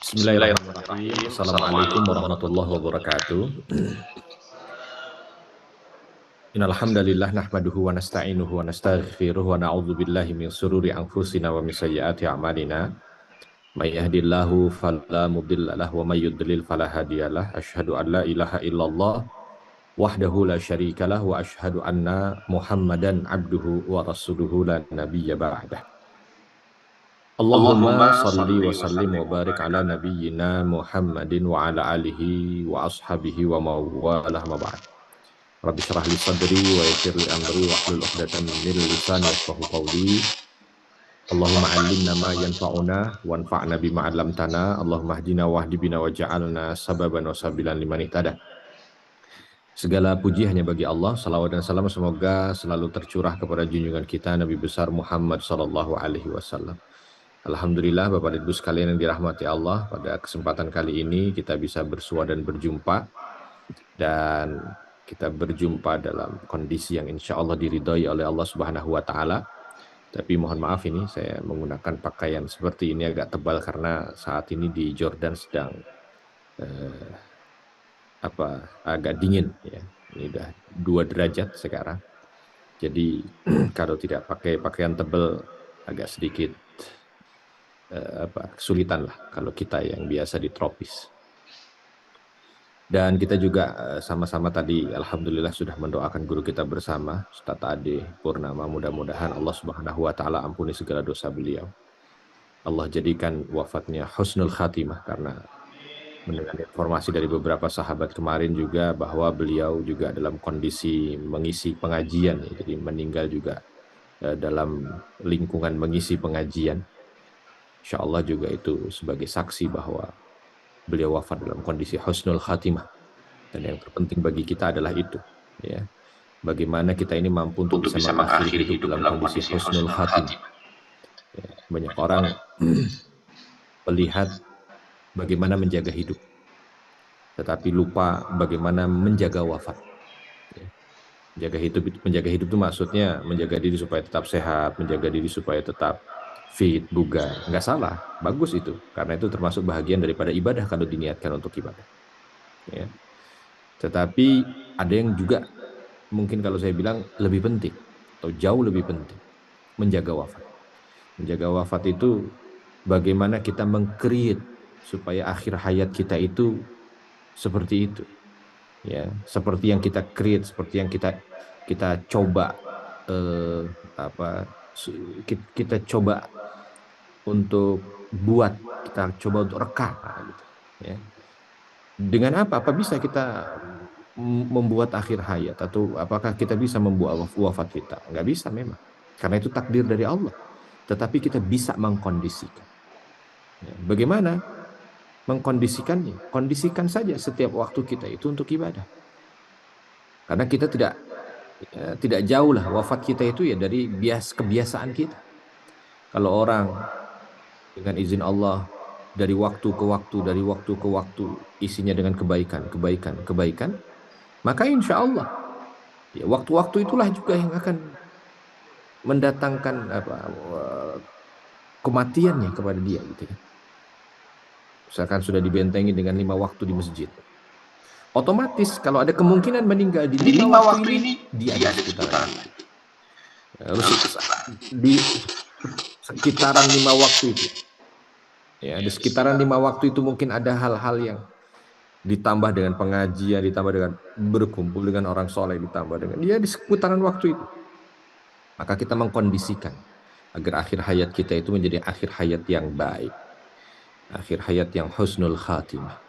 Bismillahirrahmanirrahim. Assalamualaikum warahmatullahi wabarakatuh. Innal hamdalillah nahmaduhu wa nasta'inuhu wa nastaghfiruh wa na'udzu billahi min shururi anfusina wa min sayyiati a'malina. May yahdihillahu fala mudilla lahu wa may yudlil fala hadiyalah. Asyhadu an la ilaha illallah wahdahu la syarikalah wa asyhadu anna Muhammadan abduhu wa rasuluhu la nabiyya ba'dah. Allahumma salli wa sallim wa barik ala nabiyyina Muhammadin wa ala alihi wa ashabihi wa mawalah ma ba'd. Rabbi syrah li sadri wa yassir li amri wa hlul 'uqdatam min lisani yafqahu qawli. Allahumma 'allimna ma yanfa'una wanfa'na bima 'allamtana. Allahumma hdina wahdi bina waj'alna sababan wa sabilan liman ihtada. Segala puji hanya bagi Allah. Salawat dan salam semoga selalu tercurah kepada junjungan kita Nabi besar Muhammad sallallahu alaihi wasallam. Alhamdulillah Bapak Ibu sekalian yang dirahmati Allah, pada kesempatan kali ini kita bisa bersua dan berjumpa, dan kita berjumpa dalam kondisi yang insya Allah diridhoi oleh Allah Subhanahu wa Ta'ala. Tapi mohon maaf, ini saya menggunakan pakaian seperti ini agak tebal karena saat ini di Jordan sedang agak dingin ya. Ini udah 2 derajat sekarang. Jadi kalau tidak pakai pakaian tebal agak sedikit kesulitan lah kalau kita yang biasa di tropis. Dan kita juga sama-sama tadi alhamdulillah sudah mendoakan guru kita bersama, Ustaz Ade Purnama. Mudah-mudahan Allah Subhanahu wa Ta'ala ampuni segala dosa beliau. Allah jadikan wafatnya husnul khatimah, karena mendengar informasi dari beberapa sahabat kemarin juga bahwa beliau juga dalam kondisi mengisi pengajian, jadi meninggal juga dalam lingkungan mengisi pengajian. Insya Allah juga itu sebagai saksi bahwa beliau wafat dalam kondisi husnul khatimah. Dan yang terpenting bagi kita adalah itu, ya, bagaimana kita ini mampu untuk bisa mengakhiri hidup dalam kondisi husnul khatimah. Ya, banyak orang melihat bagaimana menjaga hidup, tetapi lupa bagaimana menjaga wafat. Ya. Menjaga hidup itu maksudnya menjaga diri supaya tetap sehat, menjaga diri supaya tetap fit, bugar. Nggak salah, bagus itu, karena itu termasuk bahagian daripada ibadah kalau diniatkan untuk ibadah. Ya. Tetapi ada yang juga mungkin kalau saya bilang lebih penting atau jauh lebih penting, menjaga wafat. Menjaga wafat itu bagaimana kita meng-create supaya akhir hayat kita itu seperti itu. Ya, seperti yang kita create, seperti yang kita coba kita coba untuk buat, kita coba untuk rekam gitu, ya. Dengan apa bisa kita membuat akhir hayat, atau apakah kita bisa membuat wafat kita? Nggak bisa memang, karena itu takdir dari Allah. Tetapi kita bisa mengkondisikan. Ya, bagaimana mengkondisikannya? Kondisikan saja setiap waktu kita itu untuk ibadah. Karena kita tidak jauh lah wafat kita itu ya dari kebiasaan kita. Kalau orang dengan izin Allah dari waktu ke waktu isinya dengan kebaikan, maka insya Allah ya, waktu-waktu itulah juga yang akan mendatangkan kematiannya kepada dia, gitu ya. Misalkan sudah dibentengi dengan 5 waktu di masjid, otomatis kalau ada kemungkinan meninggal di 5 waktu ini, dia ada sekitaran itu. Harus di sekitaran 5 waktu itu. Ya, di sekitaran 5 waktu itu mungkin ada hal-hal yang ditambah dengan pengajian, ditambah dengan berkumpul dengan orang soleh, ditambah dengan dia di seputaran waktu itu. Maka kita mengkondisikan agar akhir hayat kita itu menjadi akhir hayat yang baik, akhir hayat yang husnul khatimah.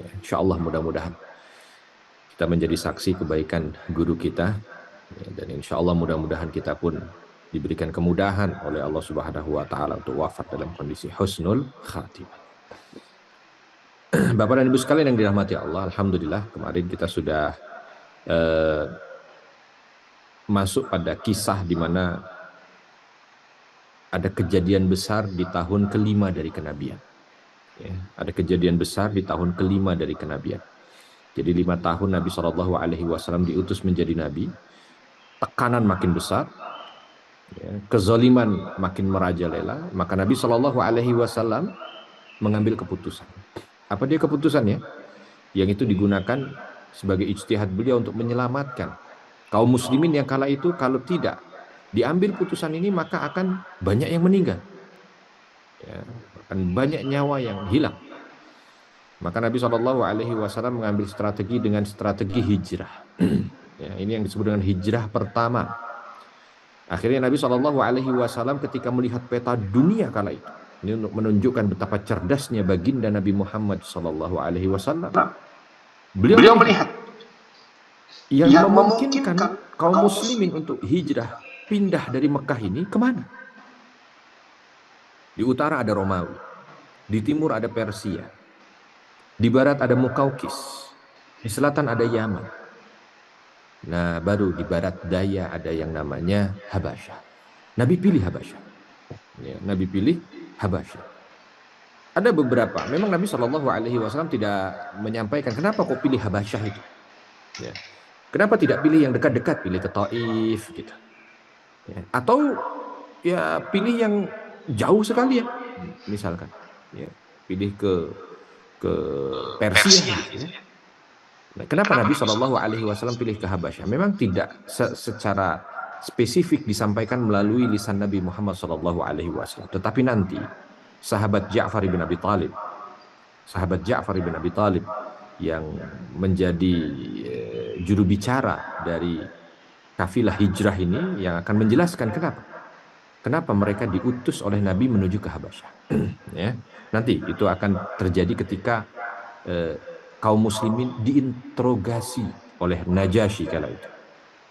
Ya, insya Allah mudah-mudahan kita menjadi saksi kebaikan guru kita, ya, dan insya Allah mudah-mudahan kita pun diberikan kemudahan oleh Allah Subhanahu wa Ta'ala untuk wafat dalam kondisi husnul khatimah. Bapak dan Ibu sekalian yang dirahmati Allah, alhamdulillah kemarin kita sudah masuk pada kisah di mana ada kejadian besar di tahun kelima dari kenabian. Ya, ada kejadian besar di tahun kelima dari kenabian. Jadi 5 tahun Nabi SAW diutus menjadi nabi, tekanan makin besar, ya, kezaliman makin merajalela, maka Nabi SAW mengambil keputusan. Apa dia keputusannya? Yang itu digunakan sebagai ijtihad beliau untuk menyelamatkan kaum muslimin yang kala itu. Kalau tidak diambil putusan ini, maka akan banyak yang meninggal, ya, akan banyak nyawa yang hilang. Maka Nabi SAW mengambil strategi dengan strategi hijrah. Ya, ini yang disebut dengan hijrah pertama. Akhirnya Nabi SAW ketika melihat peta dunia kala itu, ini untuk menunjukkan betapa cerdasnya baginda Nabi Muhammad SAW, beliau Beliau melihat melihat yang yang memungkinkan memungkinkan kaum kaum muslimin muslimin untuk hijrah pindah dari Mekah ini kemana? Di utara ada Romawi, di timur ada Persia, di barat ada Mukaukis, di selatan ada Yaman. Nah, baru di barat daya ada yang namanya Habasyah. Nabi pilih Habasyah. Ya, Nabi pilih Habasyah. Ada beberapa, memang Nabi SAW tidak menyampaikan kenapa kok pilih Habasyah itu. Ya. Kenapa tidak pilih yang dekat-dekat, pilih ke Taif gitu. Ya. Atau ya pilih yang jauh sekali ya, misalkan. Ya. Pilih ke Persia Persia gitu gitu ya. ya. Nah, kenapa Kenapa Nabi Nabi SAW pilih ke Habasyah? Memang tidak secara spesifik disampaikan melalui lisan Nabi Muhammad SAW. Tetapi nanti sahabat Ja'far bin Abi Talib, yang menjadi juru bicara dari kafilah hijrah ini, yang akan menjelaskan kenapa mereka diutus oleh Nabi menuju ke Habasyah. Ya, nanti itu akan terjadi ketika eh, kaum muslimin diinterogasi oleh Najasyi kala itu.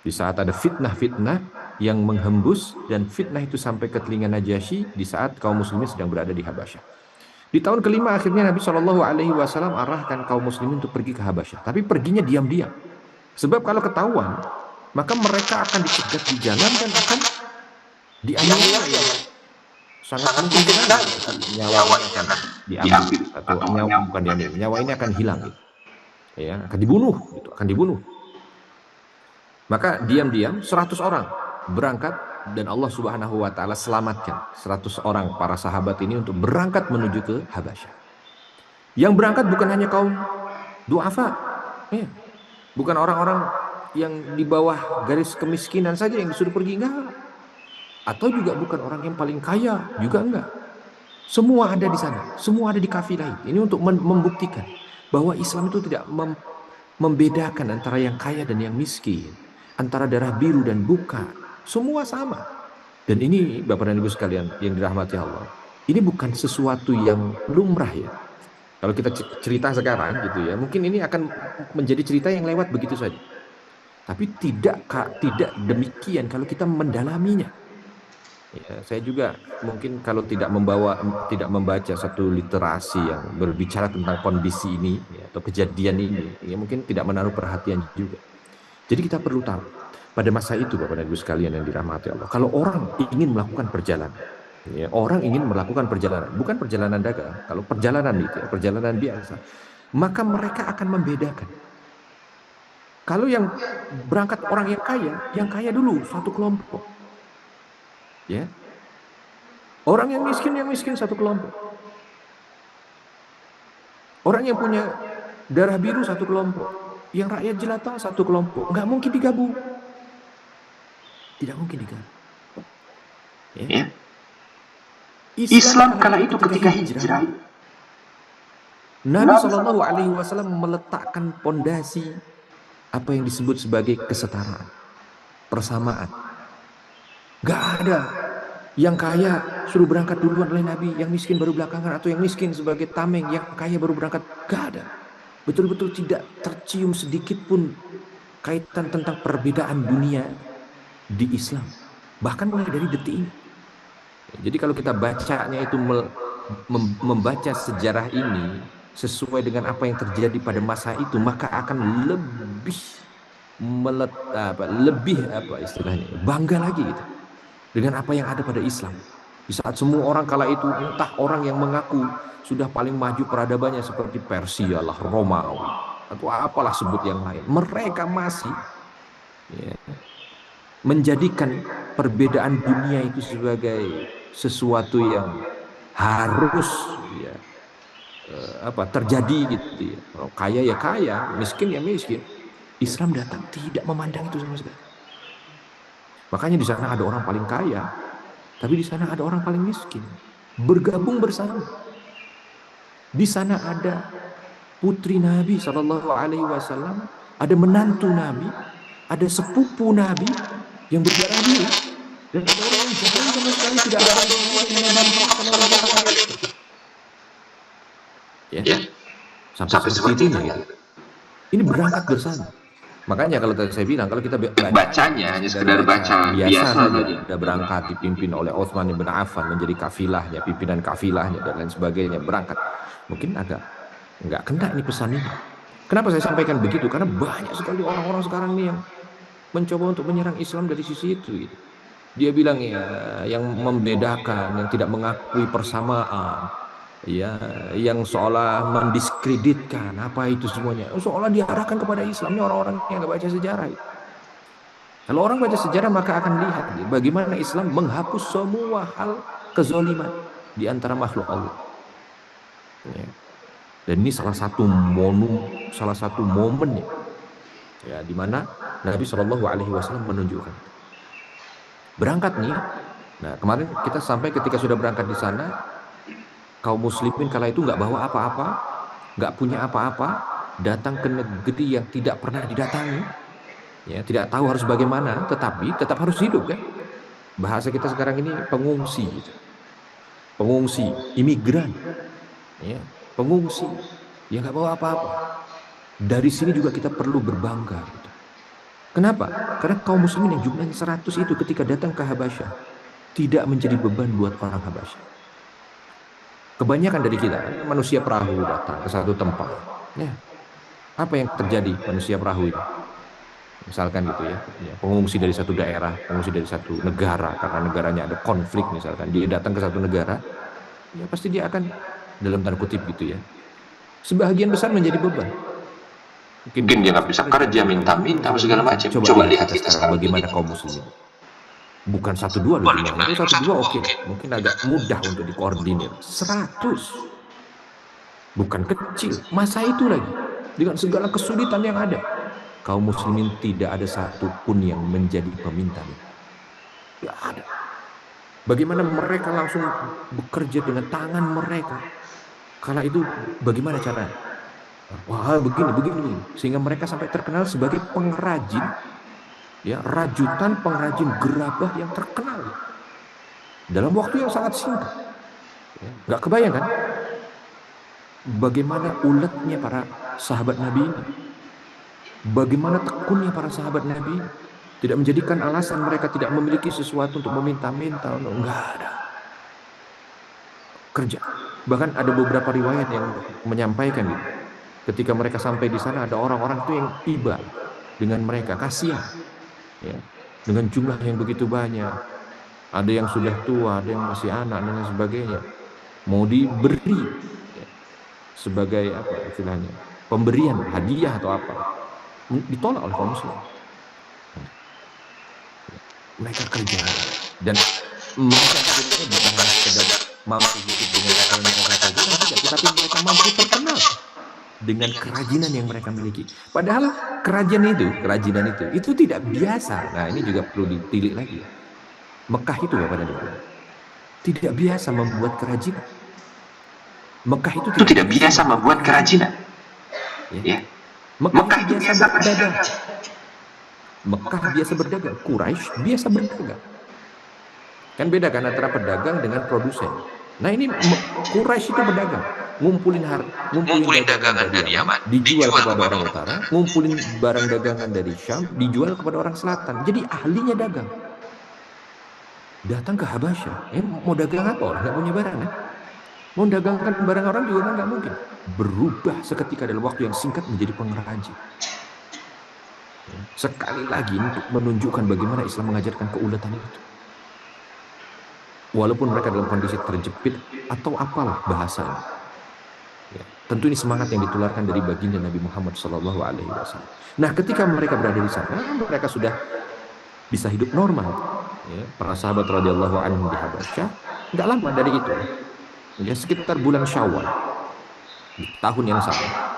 Di saat ada fitnah-fitnah yang menghembus, dan fitnah itu sampai ke telinga Najasyi di saat kaum muslimin sedang berada di Habasyah. Di tahun kelima akhirnya Nabi SAW arahkan kaum muslimin untuk pergi ke Habasyah. Tapi perginya diam-diam. Sebab kalau ketahuan, maka mereka akan dicegat di jalan dan akan dianiaya yang sangat sangat mungkin mungkin sekali sekali itu nyawa nyawa ini ini akan akan diambil, diambil atau atau nyawa nyawa bukan bukan diambil, nyawa ini nyawa akan ini hilang gitu. Ya, akan dibunuh gitu, akan dibunuh. Maka diam-diam 100 orang berangkat, dan Allah Subhanahu wa taala selamatkan 100 orang para sahabat ini untuk berangkat menuju ke Habasyah. Yang berangkat bukan hanya kaum duafa, ya, bukan orang-orang yang di bawah garis kemiskinan saja yang disuruh pergi, enggak. Atau juga bukan orang yang paling kaya, juga enggak. Semua ada di sana, semua ada di kafilah itu. Ini untuk membuktikan bahwa Islam itu tidak membedakan antara yang kaya dan yang miskin, antara darah biru dan bukan. Semua sama. Dan ini Bapak dan Ibu sekalian yang dirahmati Allah, ini bukan sesuatu yang lumrah ya. Kalau kita cerita sekarang gitu ya, mungkin ini akan menjadi cerita yang lewat begitu saja. Tapi tidak, Kak, tidak demikian kalau kita mendalaminya. Ya, saya juga mungkin kalau tidak membaca satu literasi yang berbicara tentang kondisi ini ya, atau kejadian ini, ya mungkin tidak menaruh perhatian juga. Jadi kita perlu tahu pada masa itu Bapak dan Ibu sekalian yang dirahmati Allah, kalau orang ingin melakukan perjalanan, ya, orang ingin melakukan perjalanan, bukan perjalanan dagang, kalau perjalanan itu ya, perjalanan biasa, maka mereka akan membedakan. Kalau yang berangkat orang yang kaya dulu satu kelompok, ya. Orang yang miskin satu kelompok. Orang yang punya darah biru satu kelompok. Yang rakyat jelata satu kelompok. Nggak mungkin digabung. Tidak mungkin digabung. Ya. ya. Islam Islam kala kala itu itu ketika ketika hijrah, hijrah Nabi Nabi SAW meletakkan pondasi apa yang disebut sebagai kesetaraan, persamaan. Nggak ada yang kaya suruh berangkat duluan oleh Nabi, yang miskin baru belakangan, atau yang miskin sebagai tameng, yang kaya baru berangkat. Nggak ada. Betul-betul tidak tercium sedikit pun kaitan tentang perbedaan dunia di Islam. Bahkan mulai dari detik ini. Jadi kalau kita bacanya itu membaca sejarah ini sesuai dengan apa yang terjadi pada masa itu, maka akan lebih lebih apa istilahnya, bangga lagi gitu dengan apa yang ada pada Islam. Di saat semua orang kala itu, entah orang yang mengaku sudah paling maju peradabannya seperti Persia lah, Romawi, atau apalah sebut yang lain, mereka masih, ya, menjadikan perbedaan dunia itu sebagai sesuatu yang harus, ya, terjadi gitu ya. Kaya ya kaya, miskin ya miskin. Islam datang tidak memandang itu sama sekali. Makanya di sana ada orang paling kaya, tapi di sana ada orang paling miskin. Bergabung bersama. Di sana ada putri Nabi Shallallahu Alaihi Wasallam, ada menantu Nabi, ada sepupu Nabi yang berdarah biru, dan ada orang yang jahil sama sekali tidak ada hubungannya dengan Nabi Muhammad SAW. Ya, sampai seperti itunya gitu. Ini berangkat bersama. Makanya kalau tadi saya bilang, kalau kita bacanya hanya sekedar baca biasa saja, sudah berangkat dipimpin oleh Utsman bin Affan menjadi kafilahnya, pimpinan kafilahnya dan lain sebagainya, berangkat. Mungkin agak nggak kena ini pesan ini. Kenapa saya sampaikan begitu? Karena banyak sekali orang-orang sekarang nih yang mencoba untuk menyerang Islam dari sisi itu. Gitu. Dia bilang ya, yang membedakan, yang tidak mengakui persamaan, ya, yang seolah mendiskreditkan apa itu semuanya, seolah diarahkan kepada Islam. Ini orang-orang yang nggak baca sejarah. Gitu. Kalau orang baca sejarah maka akan lihat bagaimana Islam menghapus semua hal kezaliman di antara makhluk Allah. Ya. Dan ini salah satu momen ya, di mana Nabi Shallallahu Alaihi Wasallam menunjukkan berangkat nih. Nah kemarin kita sampai ketika sudah berangkat di sana, kaum muslimin kala itu nggak bawa apa-apa, nggak punya apa-apa, datang ke negeri yang tidak pernah didatangi, ya tidak tahu harus bagaimana, tetapi tetap harus hidup kan. Bahasa kita sekarang ini pengungsi, gitu. Pengungsi, imigran, ya, pengungsi, ya nggak bawa apa-apa. Dari sini juga kita perlu berbangga. Gitu. Kenapa? Karena kaum muslimin yang jumlahnya 100 itu ketika datang ke Habasyah tidak menjadi beban buat orang Habasyah. Kebanyakan dari kita manusia perahu datang ke satu tempat. Ya. Apa yang terjadi manusia perahu itu? Misalkan gitu ya, pengungsi dari satu daerah, pengungsi dari satu negara karena negaranya ada konflik misalkan, dia datang ke satu negara, ya pasti dia akan dalam tanda kutip gitu ya, sebagian besar menjadi beban. Mungkin dia nggak bisa kerja, minta-minta segala macam. Coba lihat kita sekarang bagaimana kaum muslimin. Bukan 1, 2 loh jumlahnya. Itu 1, 2 oke. Mungkin agak mudah untuk dikoordinir. 100. Bukan kecil. Masa itu lagi. Dengan segala kesulitan yang ada. Kaum muslimin tidak ada satupun yang menjadi peminta. Tidak ada. Bagaimana mereka langsung bekerja dengan tangan mereka. Karena itu bagaimana cara? Wah begini. Sehingga mereka sampai terkenal sebagai pengrajin. Ya, rajutan pengrajin gerabah yang terkenal dalam waktu yang sangat singkat. Ya, nggak kebayang kan bagaimana uletnya para sahabat Nabi ini, bagaimana tekunnya para sahabat Nabi ini. Tidak menjadikan alasan mereka tidak memiliki sesuatu untuk meminta-minta, nggak ada. Kerja. Bahkan ada beberapa riwayat yang menyampaikan gitu. Ketika mereka sampai di sana ada orang-orang itu yang tiba dengan mereka, kasihan. Ya, dengan jumlah yang begitu banyak, ada yang sudah tua, ada yang masih anak dan lain sebagainya, mau diberi ya, sebagai apa istilahnya, pemberian hadiah atau apa, ditolak oleh kaum muslim. Mereka kerja dan mereka bukan hanya sekedar mampu hidup dengan apa yang mereka kerjakan, tetapi mereka mampu terkenal dengan kerajinan yang mereka miliki. Padahal kerajinan itu tidak biasa. Nah ini juga perlu ditilik lagi. Mekah itu Bapak dan Ibu tidak biasa membuat kerajinan. Mekah itu tidak biasa membuat kerajinan. Ya. Mekah itu biasa berdagang. Mekah biasa berdagang. Quraisy biasa berdagang. Kan beda kan antara pedagang dengan produsen. Nah ini Quraisy itu berdagang. Ngumpulin dagangan dari Yaman, dijual kepada orang utara, ngumpulin barang dagangan dari Syam, dijual kepada orang selatan. Jadi ahlinya dagang. Datang ke Habasyah, mau dagang apa? Orang nggak punya barang kan? Mau dagangkan barang orang juga kan nggak mungkin. Berubah seketika dalam waktu yang singkat menjadi pengrajin. Sekali lagi untuk menunjukkan bagaimana Islam mengajarkan keuletan itu. Walaupun mereka dalam kondisi terjepit atau apalah bahasanya. Ya, tentu ini semangat yang ditularkan dari baginda Nabi Muhammad SAW. Nah, ketika mereka berada di sana, mereka sudah bisa hidup normal. Ya, para sahabat radhiyallahu anhum di Habasyah, nggak lama dari itu, ya sekitar bulan Syawal. di tahun yang sama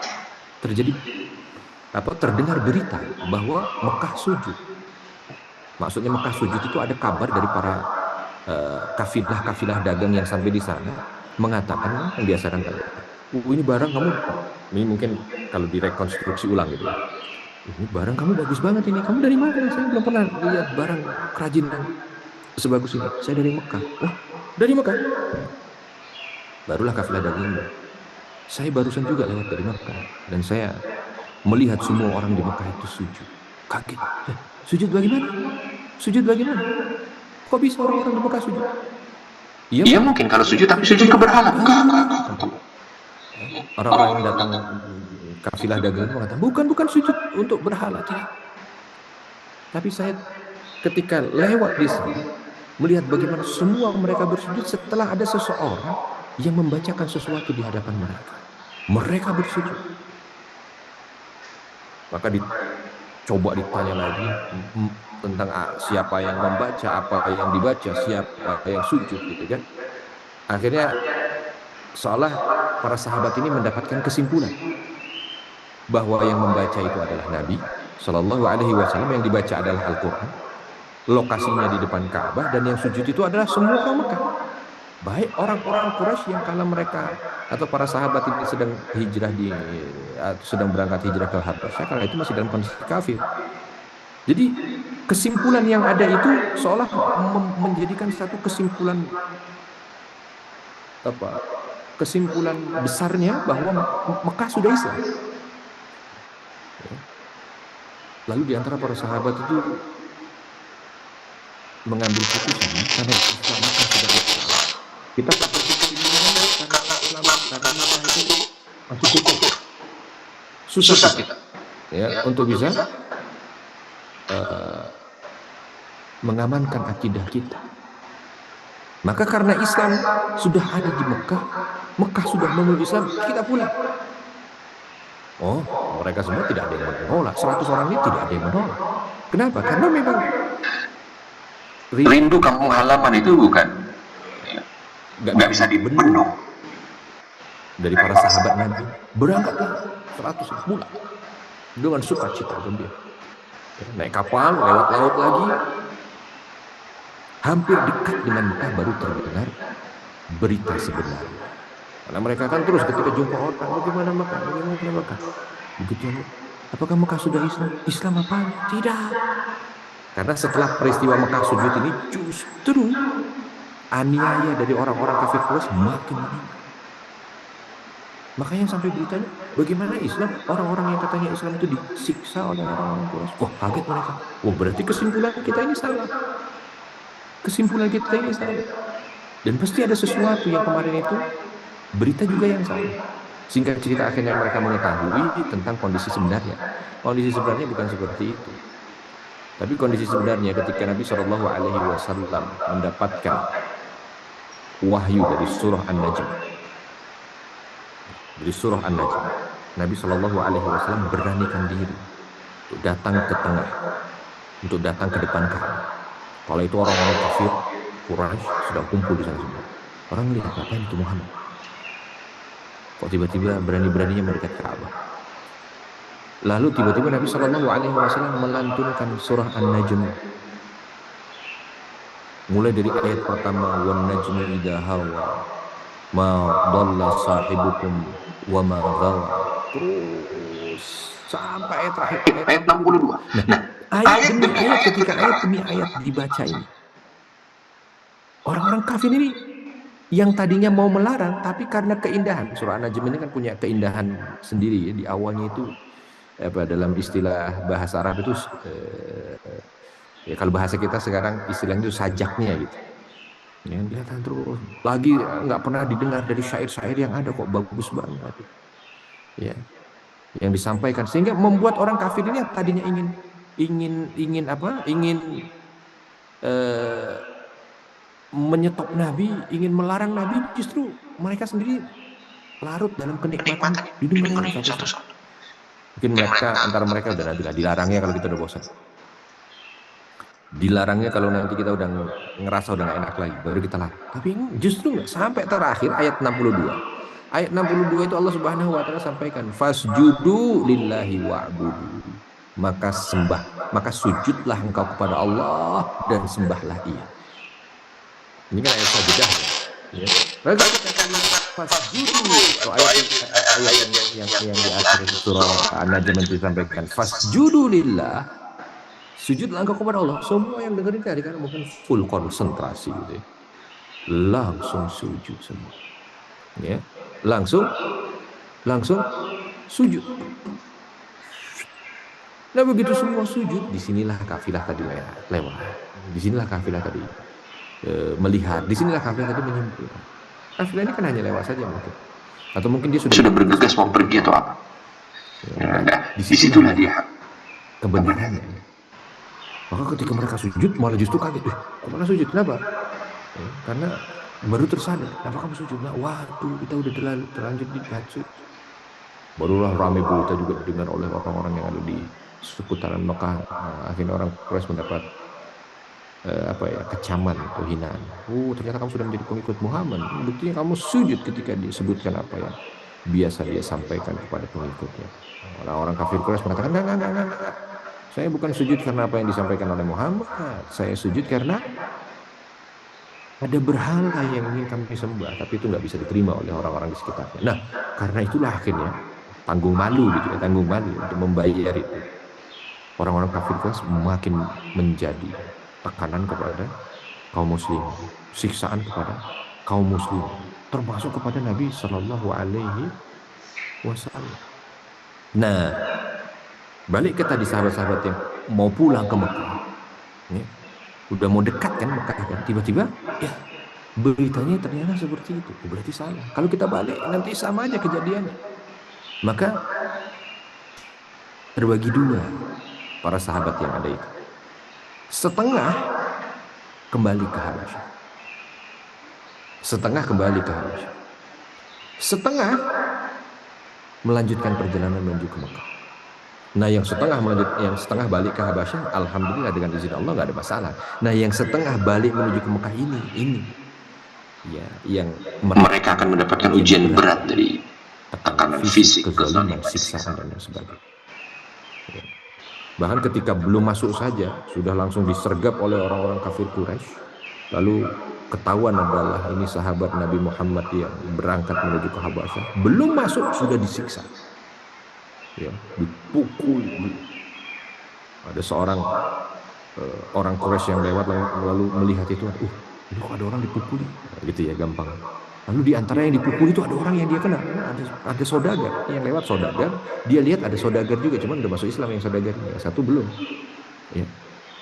terdengar berita bahwa Mekah sujud. Maksudnya Mekah sujud itu ada kabar dari para kafilah-kafilah dagang yang sampai di sana mengatakan, membiasakan kata, ini barang kamu, ini mungkin kalau direkonstruksi ulang gitu ya, ini barang kamu bagus banget ini, kamu dari mana? Saya belum pernah lihat barang kerajinan sebagus ini. Saya dari Mekah. Oh, dari Mekah? Barulah kafilah dagang ini. Saya barusan juga lewat dari Mekah dan saya melihat semua orang di Mekah itu sujud. Kaget. Sujud bagaimana? Sujud bagaimana? Kok bisa orang-orang di Mekah sujud? Iya mungkin kalau sujud, tapi sujud ke berhala. Orang-orang yang datang kafilah dagang mengatakan, bukan sujud untuk berhala, tidak. Tapi saya ketika lewat di sana, melihat bagaimana semua mereka bersujud setelah ada seseorang yang membacakan sesuatu di hadapan mereka. Mereka bersujud. Maka coba ditanya lagi tentang siapa yang membaca, apa yang dibaca, siapa yang sujud, gitu kan. Akhirnya seolah para sahabat ini mendapatkan kesimpulan bahwa yang membaca itu adalah Nabi Shallallahu Alaihi Wasallam, yang dibaca adalah Al-Quran, lokasinya di depan Ka'bah, dan yang sujud itu adalah semua orang Mekah. Baik orang-orang Quraisy yang kala mereka atau para sahabat ini sedang hijrah sedang berangkat hijrah ke Habasyah, kala itu masih dalam kondisi kafir. Jadi kesimpulan yang ada itu seolah menjadikan satu kesimpulan kesimpulan besarnya bahwa Mekah sudah Islam. Lalu di antara para sahabat itu mengambil keputusan, karena Islam Mekah sudah Islam, kita tak berpikir ini karena Islam, karena Mekah itu masih cukup susah kita ya untuk bisa mengamankan akidah kita. Maka karena Islam sudah ada di Mekah, Mekah sudah memeluk Islam, kita pulang. Oh, mereka semua tidak ada yang menolak. 100 orang ini tidak ada yang menolak. Kenapa? Karena memang rindu kampung halaman itu bukan nggak bisa dipenuh. Dari para sahabat Nabi berangkatlah 100 bulan dengan sukacita gembira. Naik kapal, lewat laut lagi, hampir dekat dengan Mekah baru terdengar berita sebenarnya. Karena mereka kan terus ketika jumpa orang, bagaimana Mekah, bagaimana Mekah. Begitu, apakah Mekah sudah Islam? Islam apa? Tidak. Karena setelah peristiwa Mekah sujud ini, justru aniaya dari orang-orang kafir Quraisy makin meningkat. Makanya sampai beritanya, bagaimana Islam, orang-orang yang katanya Islam itu disiksa oleh orang-orang Quraisy. Wah, kaget mereka. Wah, berarti kesimpulan kita ini salah. Kesimpulan kita ini salah. Dan pasti ada sesuatu yang kemarin itu berita juga yang salah. Singkat cerita, akhirnya mereka mengetahui tentang kondisi sebenarnya. Kondisi sebenarnya bukan seperti itu. Tapi kondisi sebenarnya ketika Nabi Shallallahu Alaihi Wasallam mendapatkan wahyu dari surah An-Najm, Nabi Shallallahu Alaihi Wasallam beranikan diri untuk datang ke tengah, untuk datang ke depan Ka'bah. Kalau itu orang-orang kafir Quraisy sudah kumpul di sana semua. Orang melihat, apa itu Muhammad? Kok tiba-tiba berani-beraninya mendekat Ka'bah? Lalu tiba-tiba Nabi Shallallahu Alaihi Wasallam melantunkan surah An-Najm, mulai dari ayat pertama, wan najmi idza hawa ma dhalla sahibukum wa ma ghawa, terus sampai ayat terakhir, ayat 62. Nah, ayat demi ayat, ketika ayat demi ayat dibaca ini, orang-orang kafir ini yang tadinya mau melarang, tapi karena keindahan, surah An-Najm ini kan punya keindahan sendiri ya. Di awalnya itu dalam istilah bahasa Arab itu ya kalau bahasa kita sekarang istilahnya itu sajaknya gitu. Ya, kelihatan terus. Lagi nggak pernah didengar dari syair-syair yang ada, kok bagus banget. Ya, yang disampaikan sehingga membuat orang kafir ini tadinya ingin menyetop Nabi, ingin melarang Nabi, justru mereka sendiri larut dalam kenikmatan didengarnya satu-satu. Mungkin antara mereka udah nanti dilarangnya kalau kita udah bosan. Dilarangnya kalau nanti kita udah ngerasa udah gak enak lagi, baru kita larang. Tapi justru nggak, sampai terakhir ayat 62. Ayat 62 itu Allah Subhanahu wa taala sampaikan, fasjudu lillahi wa'budu. Maka sujudlah engkau kepada Allah dan sembahlah Ia. Ini kan ayat sajadah ya. Lalu ketika kalimat fasjudu atau ayat yang di akhir surah An-Najm itu disampaikan fasjudu lillah, sujudlah engkau kepada Allah. Semua yang dengerin tadi kan mungkin full konsentrasi gitu ya. Langsung sujud semua. Ya. Langsung sujud. Nah begitu semua sujud, disinilah kafilah tadi lewat. Disinilah kafilah tadi melihat. Disinilah kafilah tadi menyimpulkan. Kafilah ini kan hanya lewat saja mungkin. Atau mungkin dia sudah bergegas mau pergi atau apa. Disitulah dia kebenarannya. Maka ketika mereka sujud, malah justru kaget. Kok malah sujud? Kenapa? Karena baru tersadar. Kenapa kamu sujud? Nah, waduh, kita udah terlanjur dibacut. Barulah ramai berita juga didengar oleh orang-orang yang ada di seputaran Mekah. Akhirnya orang Quraisy mendapat kecaman atau hinaan. Ternyata kamu sudah menjadi pengikut Muhammad. Buktinya kamu sujud ketika disebutkan apa yang biasa dia sampaikan kepada pengikutnya. Orang kafir Quraisy mengatakan, enggak. Saya bukan sujud karena apa yang disampaikan oleh Muhammad. Saya sujud karena ada berhala yang ingin kami sembah, tapi itu nggak bisa diterima oleh orang-orang di sekitarnya. Nah, karena itulah akhirnya tanggung malu untuk membayar itu. Orang-orang kafir Quraisy makin menjadi tekanan kepada kaum muslim, siksaan kepada kaum muslim, termasuk kepada Nabi Shallallahu Alaihi Wasallam. Nah, balik ke tadi sahabat-sahabat yang mau pulang ke Mekah, ya, udah mau dekat kan Mekah kan, tiba-tiba ya beritanya ternyata seperti itu. Berarti salah. Kalau kita balik nanti sama aja kejadiannya. Maka terbagi dua para sahabat yang ada itu. Setengah kembali ke Habasyah. Setengah melanjutkan perjalanan menuju ke Mekah. Nah, yang setengah balik ke Habasyah, alhamdulillah dengan izin Allah nggak ada masalah. Nah, yang setengah balik menuju ke Mekah ini, ya, yang mereka akan mendapatkan ujian berat dari tekanan fisik, kezaliman, siksaan dan sebagainya. Ya. Bahkan ketika belum masuk saja sudah langsung disergap oleh orang-orang kafir Quraisy. Lalu ketahuan adalah ini sahabat Nabi Muhammad yang berangkat menuju ke Habasyah. Belum masuk sudah disiksa. Ya, dipukul. Ada seorang orang Quraisy yang lewat lalu melihat itu, ini kok ada orang dipukuli, gitu ya gampang. Lalu di antara yang dipukul itu ada orang yang dia kenal, ada saudagar yang lewat saudagar, dia lihat ada saudagar juga, cuman udah masuk Islam yang saudagar, yang satu belum. Ya.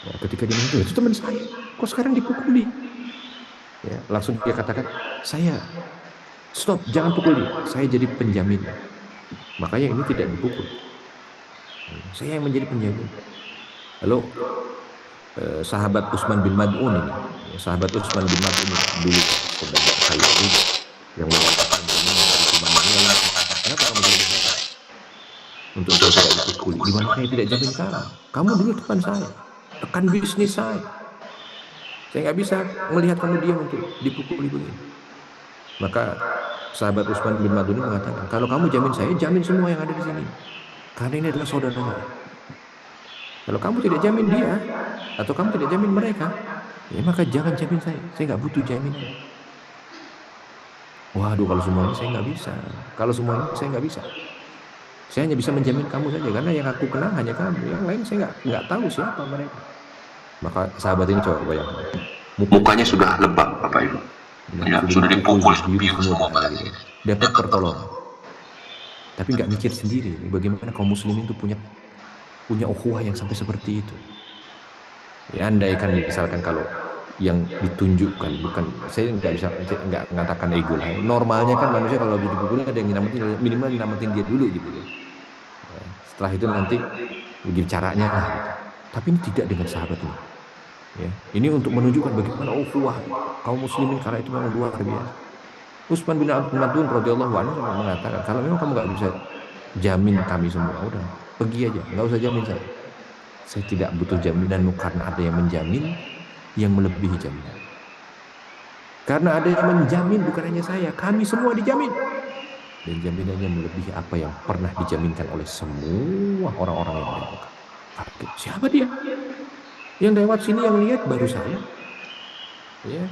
Nah, ketika dia melihat itu teman saya, kok sekarang dipukuli? Ya, langsung dia katakan, saya stop, jangan pukul dia, saya jadi penjamin. Makanya ini tidak dipukul. Saya yang menjadi penjamin. Lalu sahabat Utsman bin Mad'un ini, dulu saudagar saya ini yang mengatakan kenapa kamu jadi untuk saya tidak dipukuli? Gimana saya tidak jamin kamu? Kamu dulu tekan saya, tekan bisnis saya. Saya nggak bisa melihat kamu diam untuk dipukuli begini. Maka sahabat Utsman bin Mad'un mengatakan, kalau kamu jamin saya, jamin semua yang ada di sini. Karena ini adalah saudara saya. Kalau kamu tidak jamin dia, atau kamu tidak jamin mereka, ya maka jangan jamin saya. Saya nggak butuh jaminan. Waduh, kalau semua ini saya nggak bisa. Saya hanya bisa menjamin kamu saja, karena yang aku kenal hanya kamu. Yang lain saya nggak tahu siapa mereka. Maka sahabat ini coba bayangkan. Mukanya sudah lebam, Bapak Ibu. Ya, sudah dipukul biru semua badannya. Dapat pertolongan. Tapi nggak mikir sendiri, bagaimana kaum muslimin itu punya ukhuwah yang sampai seperti itu. Ya, andaikan misalkan kalau yang ditunjukkan, bukan, saya nggak mengatakan ego lah. Normalnya kan manusia kalau dipukul ada yang minimal nyelamatin dia dulu gitu ya. Setelah itu nanti begini caranya lah gitu. Tapi ini tidak dengan sahabat ini. Ya, ini untuk menunjukkan bagaimana ukhuwah kaum muslimin karena itu memang luar biasa. Utsman bin Mad'un radhiyallahu anhu mengatakan, kalau memang kamu nggak bisa jamin kami semua, udah pergi aja, nggak usah jamin saya. Saya tidak butuh jaminan karena ada yang menjamin yang melebihi jaminan. Karena ada yang menjamin bukan hanya saya, kami semua dijamin. Dan jaminannya melebihi apa yang pernah dijaminkan oleh semua orang-orang yang ada di Mekah. Kaget, siapa dia? Yang lewat sini yang lihat baru saya. Ya,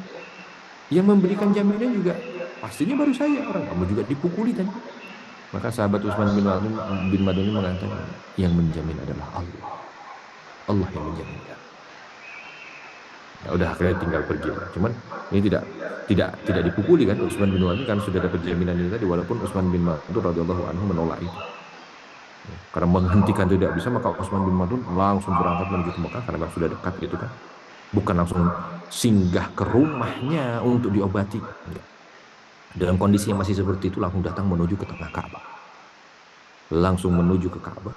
yang memberikan jaminan juga pastinya baru saya. Orang kamu juga dipukuli tadi. Maka sahabat Utsman bin Madun ini mengatakan, yang menjamin adalah Allah. Allah yang menjaminkan. Ya udah, akhirnya tinggal pergi lah. Cuman ini tidak dipukuli kan Utsman bin Madun kan sudah dapat jaminan itu tadi, walaupun Utsman bin Madun radhiyallahu anhu menolak itu. Ya, karena menghentikan tidak bisa, maka Utsman bin Madun langsung berangkat menuju ke Mekah karena memang sudah dekat gitu kan. Bukan langsung singgah ke rumahnya untuk diobati. Enggak. Dalam kondisi yang masih seperti itu langsung datang menuju ke tengah Ka'bah. Langsung menuju ke Ka'bah.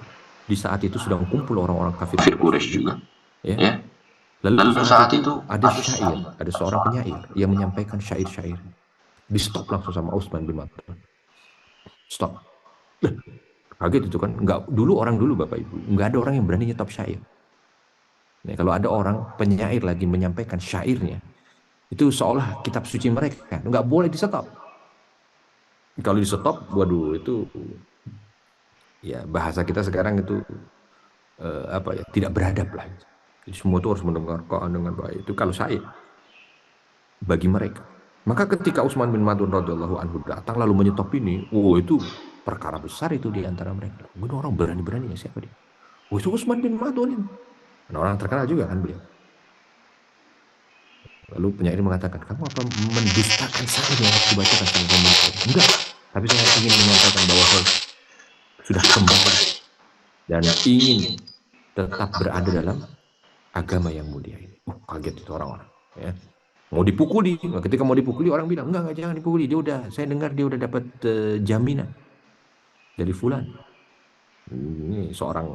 Di saat itu sedang kumpul orang-orang kafir Quraisy Quraisy. juga. Ya. Ya. Lalu Lalu saat saat itu itu ada syair, ada seorang penyair yang menyampaikan syair-syair. Di stop langsung sama Utsman bin Madun. Stop. Kaget itu kan. Enggak, dulu orang dulu Bapak Ibu, enggak ada orang yang berani nyetop syair. Nah, kalau ada orang penyair lagi menyampaikan syairnya, itu seolah kitab suci mereka, enggak boleh di stop. Kalau di stop, waduh itu ya bahasa kita sekarang itu apa ya, tidak beradab lah. Jadi semua itu harus mendengarkan dengan baik. Itu kalau saya bagi mereka. Maka ketika Utsman bin Madun radhiyallahu anhu datang lalu menyetop ini, itu perkara besar itu di antara mereka. Ini orang berani-beraninya siapa dia? Itu Utsman bin Madun ini. Nah, orang terkenal juga kan beliau. Lalu penyair mengatakan, kamu apa mendustakan syair yang aku bacakan sama kamu? Enggak, tapi saya ingin menyampaikan bahwa saya sudah kembali dan ingin tetap berada dalam agama yang mulia ini. Kaget itu orang-orang. Ya. Mau dipukuli, ketika mau dipukuli orang bilang, enggak jangan dipukuli. Dia udah, saya dengar dia udah dapat jaminan dari fulan. Ini seorang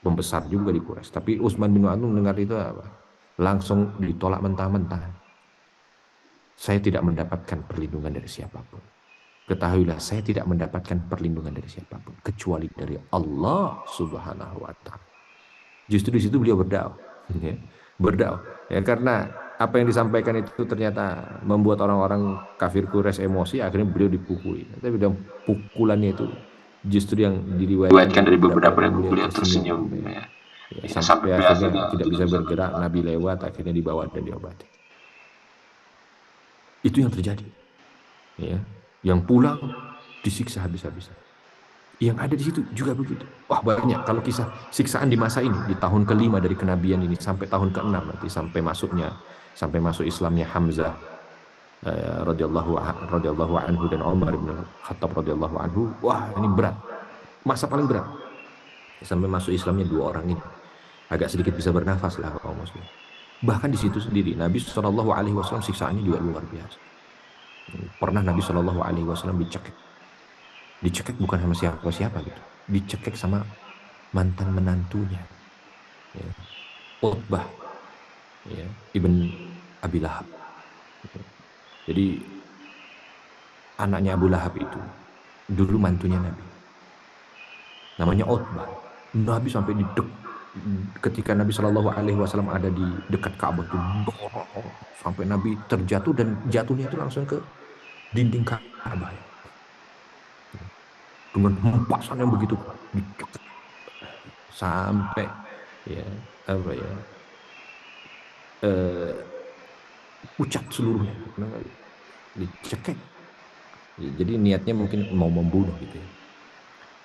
pembesar juga di Quraisy. Tapi Utsman bin Affan dengar itu apa? Langsung ditolak mentah-mentah. Saya tidak mendapatkan perlindungan dari siapapun. Ketahuilah, saya tidak mendapatkan perlindungan dari siapapun kecuali dari Allah Subhanahu wa Ta'ala. Justru di situ beliau berdakwah, ya. Berdakwah, ya, karena apa yang disampaikan itu ternyata membuat orang-orang kafir Quraisy emosi, akhirnya beliau dipukuli. Tapi dalam pukulannya itu justru yang diriwayatkan Diriwayatkan dari dari beberapa beberapa ilmu, yang beliau beliau tersenyum, tersenyum. ya. Ya. Ya, Ya, sampai sampai akhirnya akhirnya tidak tidak bisa bisa bergerak, Nabi lewat, akhirnya dibawa dan diobati. Itu yang terjadi, ya. Yang pulang disiksa habis-habisan. Yang ada di situ juga begitu. Wah, banyak. Kalau kisah siksaan di masa ini, di tahun kelima dari kenabian ini sampai tahun keenam nanti, sampai masuk Islamnya Hamzah radhiyallahu anhu dan Umar bin Khattab radhiyallahu anhu. Wah, ini berat. Masa paling berat. Sampai masuk Islamnya dua orang ini. Agak sedikit bisa bernafas lah kaum muslim. Bahkan di situ sendiri Nabi Shallallahu alaihi wasallam siksaannya juga luar biasa. Pernah Nabi Shallallahu alaihi wasallam dicekik. Dicekik bukan sama siapa-siapa gitu. Dicekik sama mantan menantunya, ya. Utbah, ya, ibn Abi Lahab. Jadi anaknya Abu Lahab itu dulu mantunya Nabi, namanya Utbah. Nabi sampai ketika Nabi Shallallahu Alaihi Wasallam ada di dekat Ka'bah tuh, sampai Nabi terjatuh dan jatuhnya itu langsung ke dinding Ka'bah, ya. Dengan hempasan yang begitu kuat, sampai ya apa ya pucat seluruhnya, dicekik. Jadi niatnya mungkin mau membunuh gitu, ya.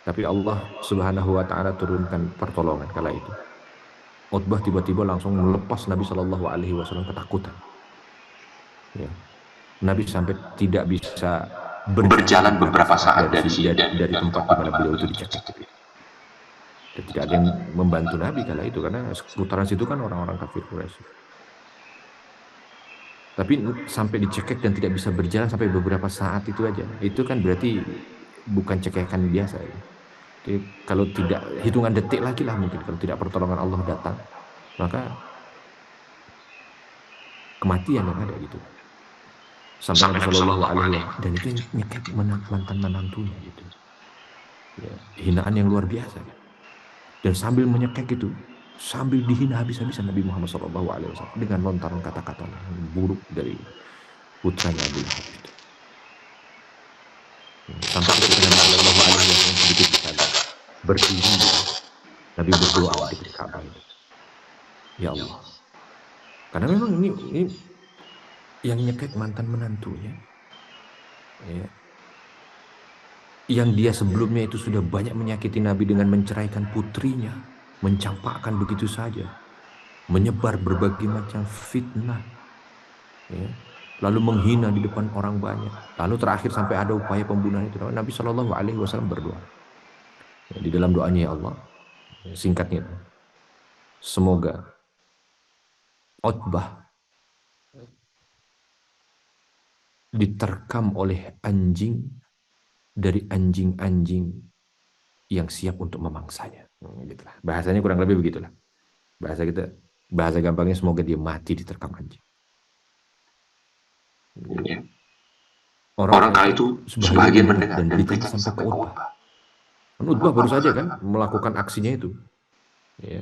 Tapi Allah Subhanahu wa Ta'ala turunkan pertolongan kala itu. Utbah tiba-tiba langsung melepas Nabi Shallallahu Alaihi Wasallam ketakutan. Ya. Nabi sampai tidak bisa berjalan beberapa saat dari tempat di mana beliau itu dicekik. Dan tidak ada yang membantu Nabi kala itu karena seputaran situ kan orang-orang kafir Quraisy. Tapi sampai dicekik dan tidak bisa berjalan sampai beberapa saat itu aja. Itu kan berarti bukan cekekan biasa, ya. Jadi, kalau tidak hitungan detik lagi lah mungkin kalau tidak pertolongan Allah datang, maka kematian yang ada gitu. Sampai Nabi Shallallahu Alaihi Wasallam, dan itu nyekek mantan menantunya gitu. Ya, hinaan yang luar biasa. Dan sambil menyekek itu, sambil dihina habis-habisan Nabi Muhammad Shallallahu Alaihi Wasallam dengan lontaran kata-kata yang buruk dari putranya Abu Lahab itu. Sampai berdiri, Nabi berdoa di dekat Ka'bah itu. Ya Allah. Karena memang ini yang nyekek mantan menantunya. Ya. Yang dia sebelumnya itu sudah banyak menyakiti Nabi dengan menceraikan putrinya, mencampakkan begitu saja, menyebar berbagai macam fitnah, ya. Lalu menghina di depan orang banyak. Lalu terakhir sampai ada upaya pembunuhan itu. Nabi Shallallahu Alaihi Wasallam berdoa. Ya, di dalam doanya, ya Allah, singkatnya, semoga Utbah diterkam oleh anjing dari anjing-anjing yang siap untuk memangsanya. Gitulah. Bahasanya kurang lebih begitulah. Bahasa gampangnya semoga dia mati diterkam anjing. Ya. Orang Orang kala itu itu sebahagian mendengar mendengar dan dan beritanya beritanya sampai ke sampai ke Utbah. Utbah. Utbah baru saja kan melakukan aksinya itu. Ya.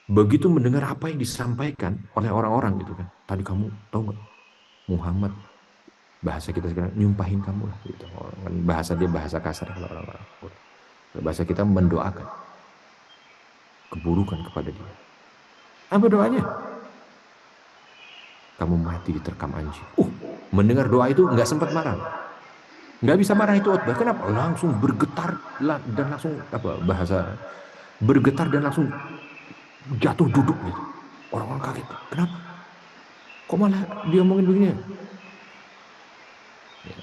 Begitu mendengar apa yang disampaikan oleh orang-orang gitu kan. Tadi kamu tahu nggak, Muhammad, bahasa kita sekarang, nyumpahin kamu lah gitu. Kan bahasa dia bahasa kasar kalau orang-orang. Bahasa kita mendoakan keburukan kepada dia. Apa doanya? Kamu mati diterkam anjing. Mendengar doa itu nggak sempat marah. Nggak bisa marah itu Utbah. Kenapa? Langsung bergetar dan langsung apa bahasa bergetar dan langsung jatuh duduk gitu. Orang-orang kaget. Kenapa? Kok malah dia ngomongin begini? Ya.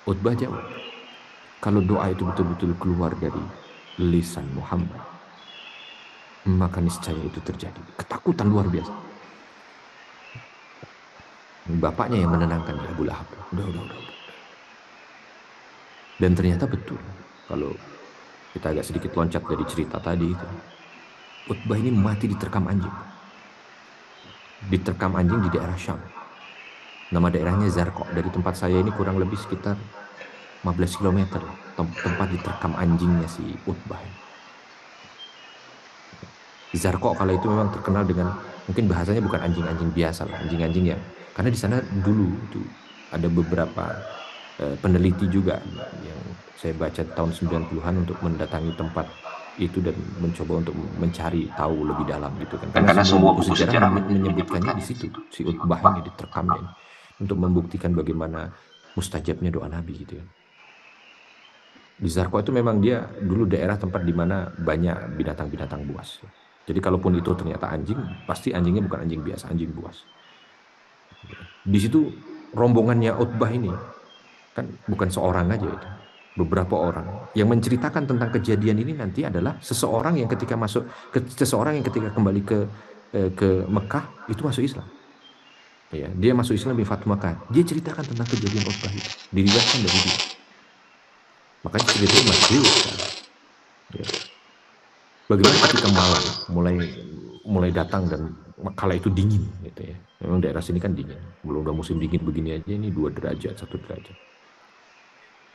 Utbah jawab, kalau doa itu betul-betul keluar dari lisan Muhammad, maka niscaya itu terjadi. Ketakutan luar biasa. Bapaknya yang menenangkan dia, Abu Lahab. Udah. Dan ternyata betul. Kalau kita agak sedikit loncat dari cerita tadi itu, Utbah ini mati diterkam anjing. Diterkam anjing di daerah Syam. Nama daerahnya Zarqa. Dari tempat saya ini kurang lebih sekitar 15 km lah. Tempat diterkam anjingnya si Utbah. Zarqa kala itu memang terkenal dengan, mungkin bahasanya bukan anjing-anjing biasa lah, anjing-anjing yang, karena di sana dulu itu ada beberapa peneliti juga yang saya baca tahun 90-an untuk mendatangi tempat itu dan mencoba untuk mencari tahu lebih dalam gitu kan. Karena Karena semua semua buku buku sejarah sejarah menyebutkannya di menyebutkan situ, si Utbah ini diterkamnya ini, untuk membuktikan bagaimana mustajabnya doa Nabi gitu ya. Di Zarqa itu memang dia dulu daerah tempat di mana banyak binatang-binatang buas. Jadi kalaupun itu ternyata anjing, pasti anjingnya bukan anjing biasa, anjing buas. Di situ rombongannya Utbah ini, kan bukan seorang aja itu, beberapa orang yang menceritakan tentang kejadian ini nanti adalah seseorang yang ketika kembali ke Mekah itu masuk Islam. Ya, dia masuk Islam di Fatu Mekah. Dia ceritakan tentang kejadian Utbah itu, diriwayatkan dari dia. Makanya ceritanya masyhur sekali. Ya. Bagaimana ketika malam mulai datang dan kala itu dingin gitu ya. Memang daerah sini kan dingin. Belum udah musim dingin begini aja ini 2 derajat, 1 derajat.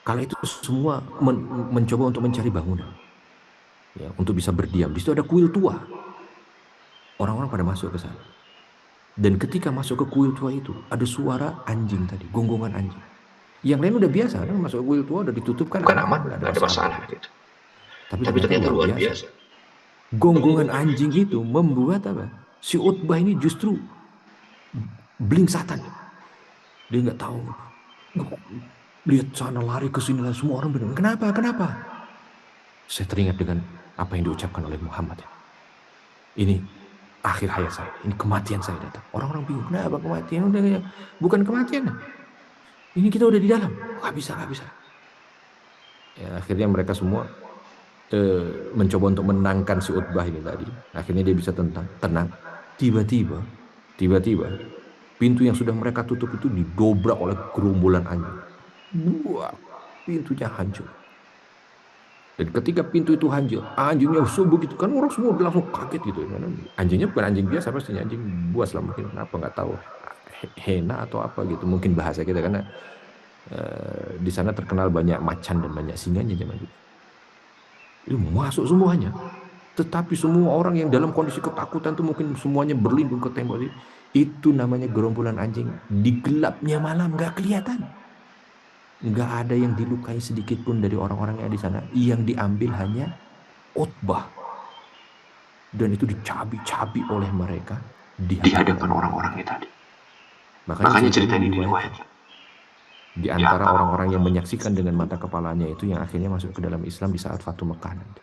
Kala itu semua mencoba untuk mencari bangunan. Ya, untuk bisa berdiam. Di situ ada kuil tua. Orang-orang pada masuk ke sana. Dan ketika masuk ke kuil tua itu, ada suara anjing tadi, gonggongan anjing. Yang lain udah biasa, kan masuk ke kuil tua udah ditutup kan bukan aman, aman, nggak ada nggak ada masalah masalah gitu. gitu. Tapi Tapi ternyata ternyata luar luar biasa. biasa. Gonggongan anjing itu membuat apa? Si Utbah ini justru bling satan. Dia nggak tahu. Lihat sana lari ke sini, semua orang bilang, kenapa? Saya teringat dengan apa yang diucapkan oleh Muhammad. Ini akhir hayat saya, ini kematian saya datang. Orang-orang bingung, kenapa kematian? Bukan kematian. Ini kita udah di dalam. Nggak bisa. Ya, akhirnya mereka semua mencoba untuk menenangkan si Utbah ini tadi. Akhirnya dia bisa tenang. Tiba-tiba, pintu yang sudah mereka tutup itu didobrak oleh gerombolan anjing. Buah, pintunya hancur. Dan ketika pintu itu hancur, anjingnya subuh gitu kan, orang semua langsung kaget gitu. Anjingnya bukan anjing biasa, pastinya anjing buas lah mungkin, apa nggak tahu, hena atau apa gitu mungkin bahasa kita, karena di sana terkenal banyak macan dan banyak singanya zaman itu. Itu masuk semuanya. Tetapi semua orang yang dalam kondisi ketakutan tuh mungkin semuanya berlindung ke tembok. Itu namanya gerombolan anjing. Di gelapnya malam nggak kelihatan. Nggak ada yang dilukai sedikit pun dari orang-orang yang di sana. Yang diambil hanya khotbah, dan itu dicabi-cabi oleh mereka di di hadapan hadapan orang-orang orang-orang itu. tadi. Makanya Makanya cerita cerita ini ini diriwayatkan. diriwayatkan. Di antara orang-orang yang menyaksikan dengan mata kepalanya itu yang akhirnya masuk ke dalam Islam di saat Fatu Mekah nanti.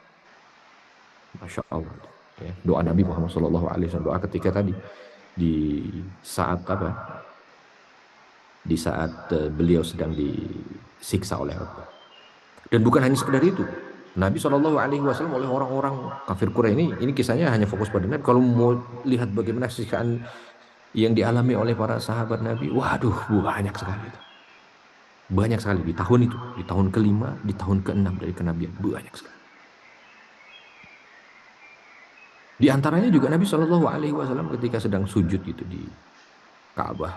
Masya Allah. Ya, doa Nabi Muhammad SAW, doa ketika tadi di saat apa? Di saat beliau sedang disiksa oleh Utbah. Dan bukan hanya sekedar itu. Nabi SAW oleh orang-orang kafir Quraisy ini kisahnya hanya fokus pada Nabi. Kalau mau lihat bagaimana siksaan yang dialami oleh para sahabat Nabi, waduh, banyak sekali itu. Banyak sekali di tahun itu, di tahun kelima, di tahun keenam dari kenabian, banyak sekali. Di antaranya juga Nabi SAW ketika sedang sujud itu di Ka'bah,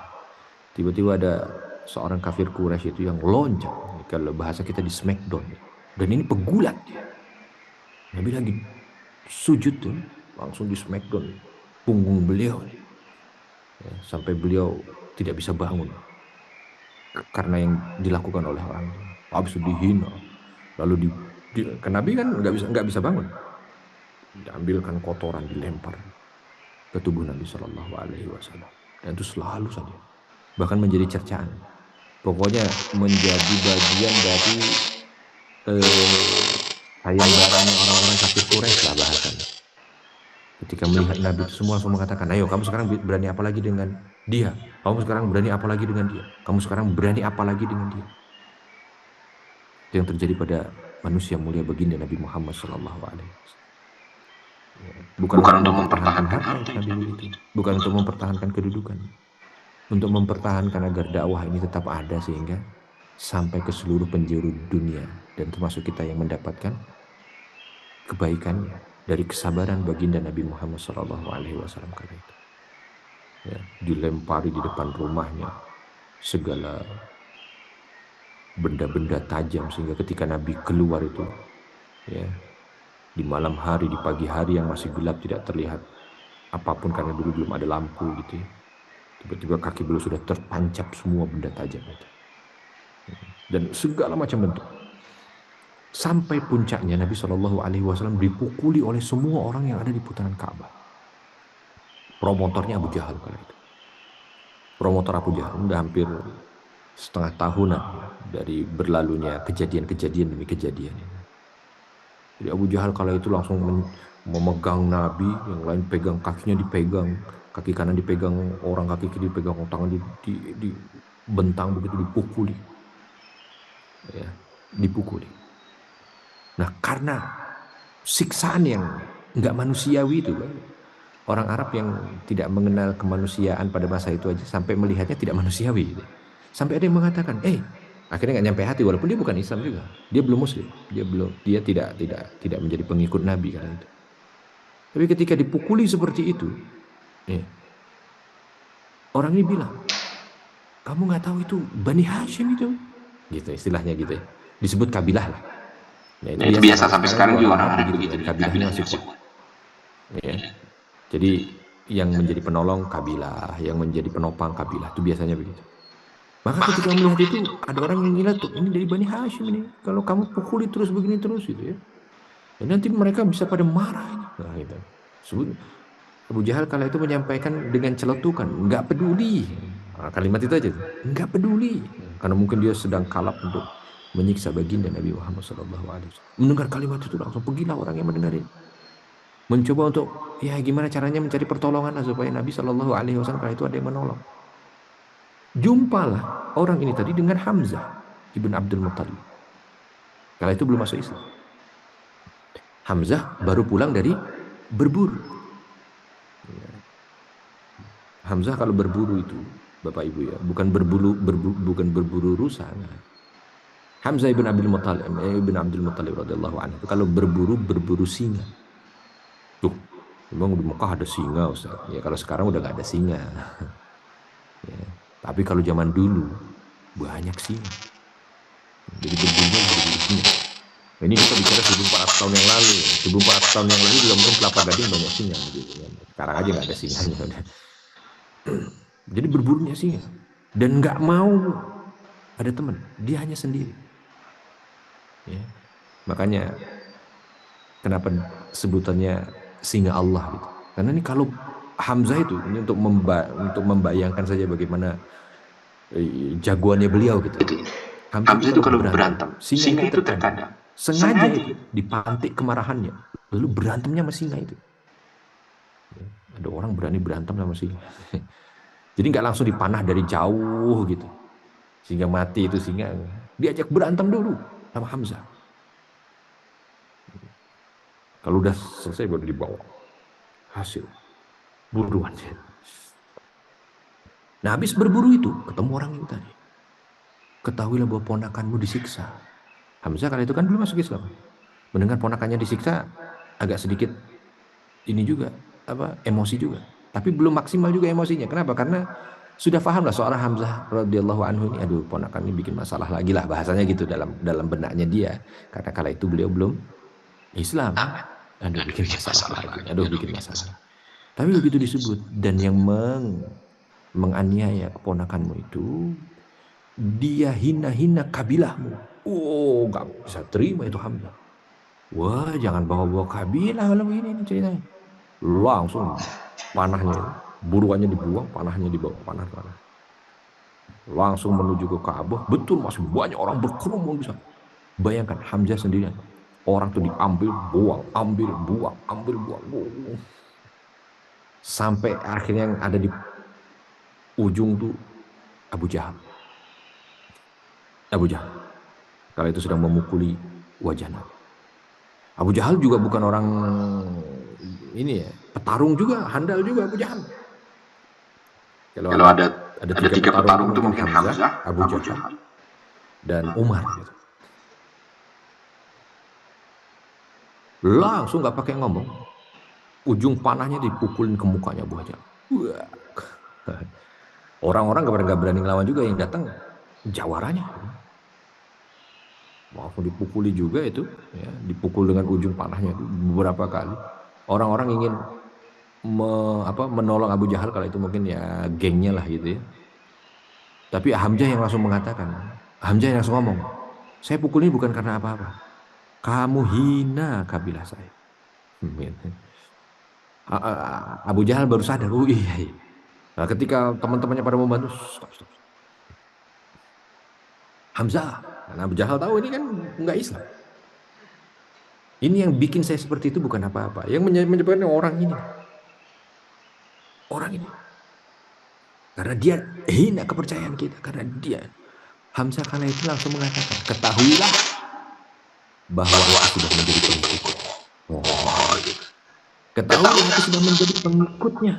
tiba-tiba ada seorang kafir Quraisy itu yang loncat, kalau bahasa kita di smackdown, dan ini pegulat dia. Nabi lagi sujud tuh, langsung di smackdown punggung beliau, ya, sampai beliau tidak bisa bangun karena yang dilakukan oleh orang itu. Habis itu dihina, lalu ke Nabi kan nggak bisa bangun, diambilkan kotoran dilempar ke tubuh Nabi Shallallahu Alaihi Wasallam, dan itu selalu saja bahkan menjadi cercaan, pokoknya menjadi bagian dari sayembaranya orang-orang kafir Quraisy lah bahasanya. Ketika melihat Nabi itu semua langsung mengatakan, ayo kamu sekarang berani apa lagi dengan dia, kamu sekarang berani apa lagi dengan dia, kamu sekarang berani apa lagi dengan dia. Itu yang terjadi pada manusia mulia baginda Nabi Muhammad Shallallahu Alaihi Wasallam. Bukan Bukan untuk untuk mempertahankan mempertahankan harta harta itu itu Nabi Nabi begitu, begitu. bukan untuk mempertahankan kedudukan, untuk mempertahankan agar dakwah ini tetap ada sehingga sampai ke seluruh penjuru dunia dan termasuk kita yang mendapatkan kebaikannya dari kesabaran baginda Nabi Muhammad SAW kala itu. Ya, dilempari di depan rumahnya segala benda-benda tajam sehingga ketika Nabi keluar itu, ya, di malam hari, di pagi hari yang masih gelap tidak terlihat apapun karena dulu belum ada lampu gitu ya. Tiba-tiba kaki beliau sudah tertancap semua benda tajam itu. Dan segala macam bentuk. Sampai puncaknya Nabi SAW dipukuli oleh semua orang yang ada di putaran Ka'bah. Promotornya Abu Jahal kala itu. Promotor Abu Jahal udah hampir setengah tahunan ya, dari berlalunya kejadian-kejadian demi kejadian ini. Jadi Abu Jahal kala itu langsung memegang Nabi, yang lain pegang kakinya, dipegang kaki kanan, dipegang orang, kaki kiri dipegang, tangan dibentang begitu, dipukuli, ya, dipukuli. Nah, karena siksaan yang nggak manusiawi itu, orang Arab yang tidak mengenal kemanusiaan pada masa itu aja sampai melihatnya tidak manusiawi gitu. Sampai ada yang mengatakan, akhirnya nggak nyampe hati walaupun dia bukan Islam juga, dia belum Muslim, dia tidak menjadi pengikut Nabi kala itu. Tapi ketika dipukuli seperti itu, ya, orang ini bilang, kamu nggak tahu itu Bani Hashim itu, gitu istilahnya gitu ya, disebut kabilah lah. Nah itu Nah, itu biasa biasa sampai sampai sekarang sekarang juga juga orang Arab orang-orang begitu begitu kan, kan, kabilahnya kabilahnya masih masih kuat. kuat. Ya. Jadi yang menjadi penolong kabilah, yang menjadi penopang kabilah itu biasanya begitu. Maka Maka ketika ketika melihat melihat itu, itu, ada orang yang nyeletuk, ini dari Bani Hashim ini. Kalau kamu pukuli terus begini terus gitu ya. Dan nanti mereka bisa pada marah ini. Nah, gitu. Abu Jahal kala itu menyampaikan dengan celetukan, nggak peduli. Nah, kalimat itu aja, nggak peduli. Karena mungkin dia sedang kalap untuk menyiksa baginda Nabi Muhammad SAW. Mendengar kalimat itu langsung pergilah orang yang mendengar ini. Mencoba untuk, ya gimana caranya mencari pertolongan supaya Nabi SAW kala itu ada yang menolong. Jumpalah orang ini tadi dengan Hamzah ibn Abdul Muttalib. Kala itu belum masuk Islam. Hamzah baru pulang dari berburu. Hamzah kalau berburu itu, Bapak Ibu ya, bukan berburu rusa. Nah. Hamzah ibn Abdul Muttalib radhiyallahu anhu itu kalau berburu singa. Tuh, memang di Mekah ada singa, Ustaz. Ya kalau sekarang udah nggak ada singa. Ya. Tapi kalau zaman dulu banyak singa. Jadi berburunya berburu singa. Nah, ini kita bicara 1400 tahun yang lalu. 1400 tahun yang lalu juga mungkin Kelapa Gading banyak singa gitu kan. Sekarang aja nggak ada singanya udah. Jadi berburunya singa dan nggak mau ada teman, dia hanya sendiri. Ya. Makanya Kenapa sebutannya singa Allah gitu? Karena ini kalau Hamzah itu ini untuk membayangkan saja bagaimana jagoannya beliau gitu. Itu. Hamzah itu Hamzah itu kalau kalau berantem, berantem, singa singa itu itu terkadang terkadang sengaja sengaja. itu dipantik kemarahannya, lalu berantemnya sama singa itu. Ada orang berani berantem sama singa. Jadi nggak langsung dipanah dari jauh gitu, sehingga mati itu singa. Diajak berantem dulu sama Hamzah. Kalau udah selesai baru dibawa hasil buruan. Nah habis berburu itu ketemu orang itu tadi. Ketahuilah bahwa ponakanmu disiksa. Hamzah kali itu kan belum masuk Islam. Mendengar ponakannya disiksa agak sedikit ini juga apa emosi juga. Tapi belum maksimal juga emosinya. Kenapa? Karena sudah paham lah seorang Hamzah radhiyallahu anhu ini, aduh ponakan ini bikin masalah lagi lah bahasanya gitu dalam dalam benaknya dia. Karena kala itu beliau belum Islam. Aduh Aduh, bikin bikin masalah masalah lagi. lagi. Aduh Aduh, bikin bikin masalah masalah. lagi. Tapi begitu disebut dan yang menganiaya keponakanmu itu dia hina-hina kabilahmu. Oh, nggak bisa terima itu Hamzah. Wah, jangan bawa-bawa kabilah kalau begini ini ceritanya. Langsung panahnya itu, buruannya dibuang, panahnya dibawa, panah-panah. Langsung menuju ke Ka'bah. Betul masih banyak orang berkerumun di sana. Bayangkan Hamzah sendirian. Orang tuh diambil, buang, ambil, buang, ambil, buang, buang. Sampai akhirnya yang ada di ujung tuh Abu Jahal. Abu Jahal. Kalau itu sedang memukuli wajah Nabi. Abu Jahal juga bukan orang ini ya, petarung juga, handal juga Abu Jahal. Kalau Kalau ada ada tiga tiga petarung itu petarung itu mungkin mungkin Hamzah, Hamzah, Abu Abu Jahal, Jahal, dan Umar gitu. Langsung nggak pakai ngomong, ujung panahnya dipukulin ke mukanya Abu Jahal. Wah. Orang-orang nggak berani ngelawan juga, yang datang jawaranya. Langsung dipukuli juga itu, ya, dipukul dengan ujung panahnya itu beberapa kali. Orang-orang ingin menolong Abu Jahal kalau itu mungkin ya gengnya lah gitu ya. Tapi Hamzah yang langsung mengatakan, Hamzah yang langsung ngomong, saya pukul ini bukan karena apa-apa. Kamu hina kabilah saya. Gitu. Abu Jahal baru sadar, oh iya, iya. Nah, ketika teman-temannya pada membantu, stop, stop. Hamzah, karena Abu Jahal tahu ini kan nggak Islam. Ini yang bikin saya seperti itu bukan apa-apa. Yang menyebabkan orang ini. Orang ini. Karena dia hina kepercayaan kita. Karena dia. Hamzah kala itu langsung mengatakan, ketahuilah bahwa aku sudah menjadi pengikutnya. Oh, gitu. Ketahuilah aku sudah menjadi pengikutnya.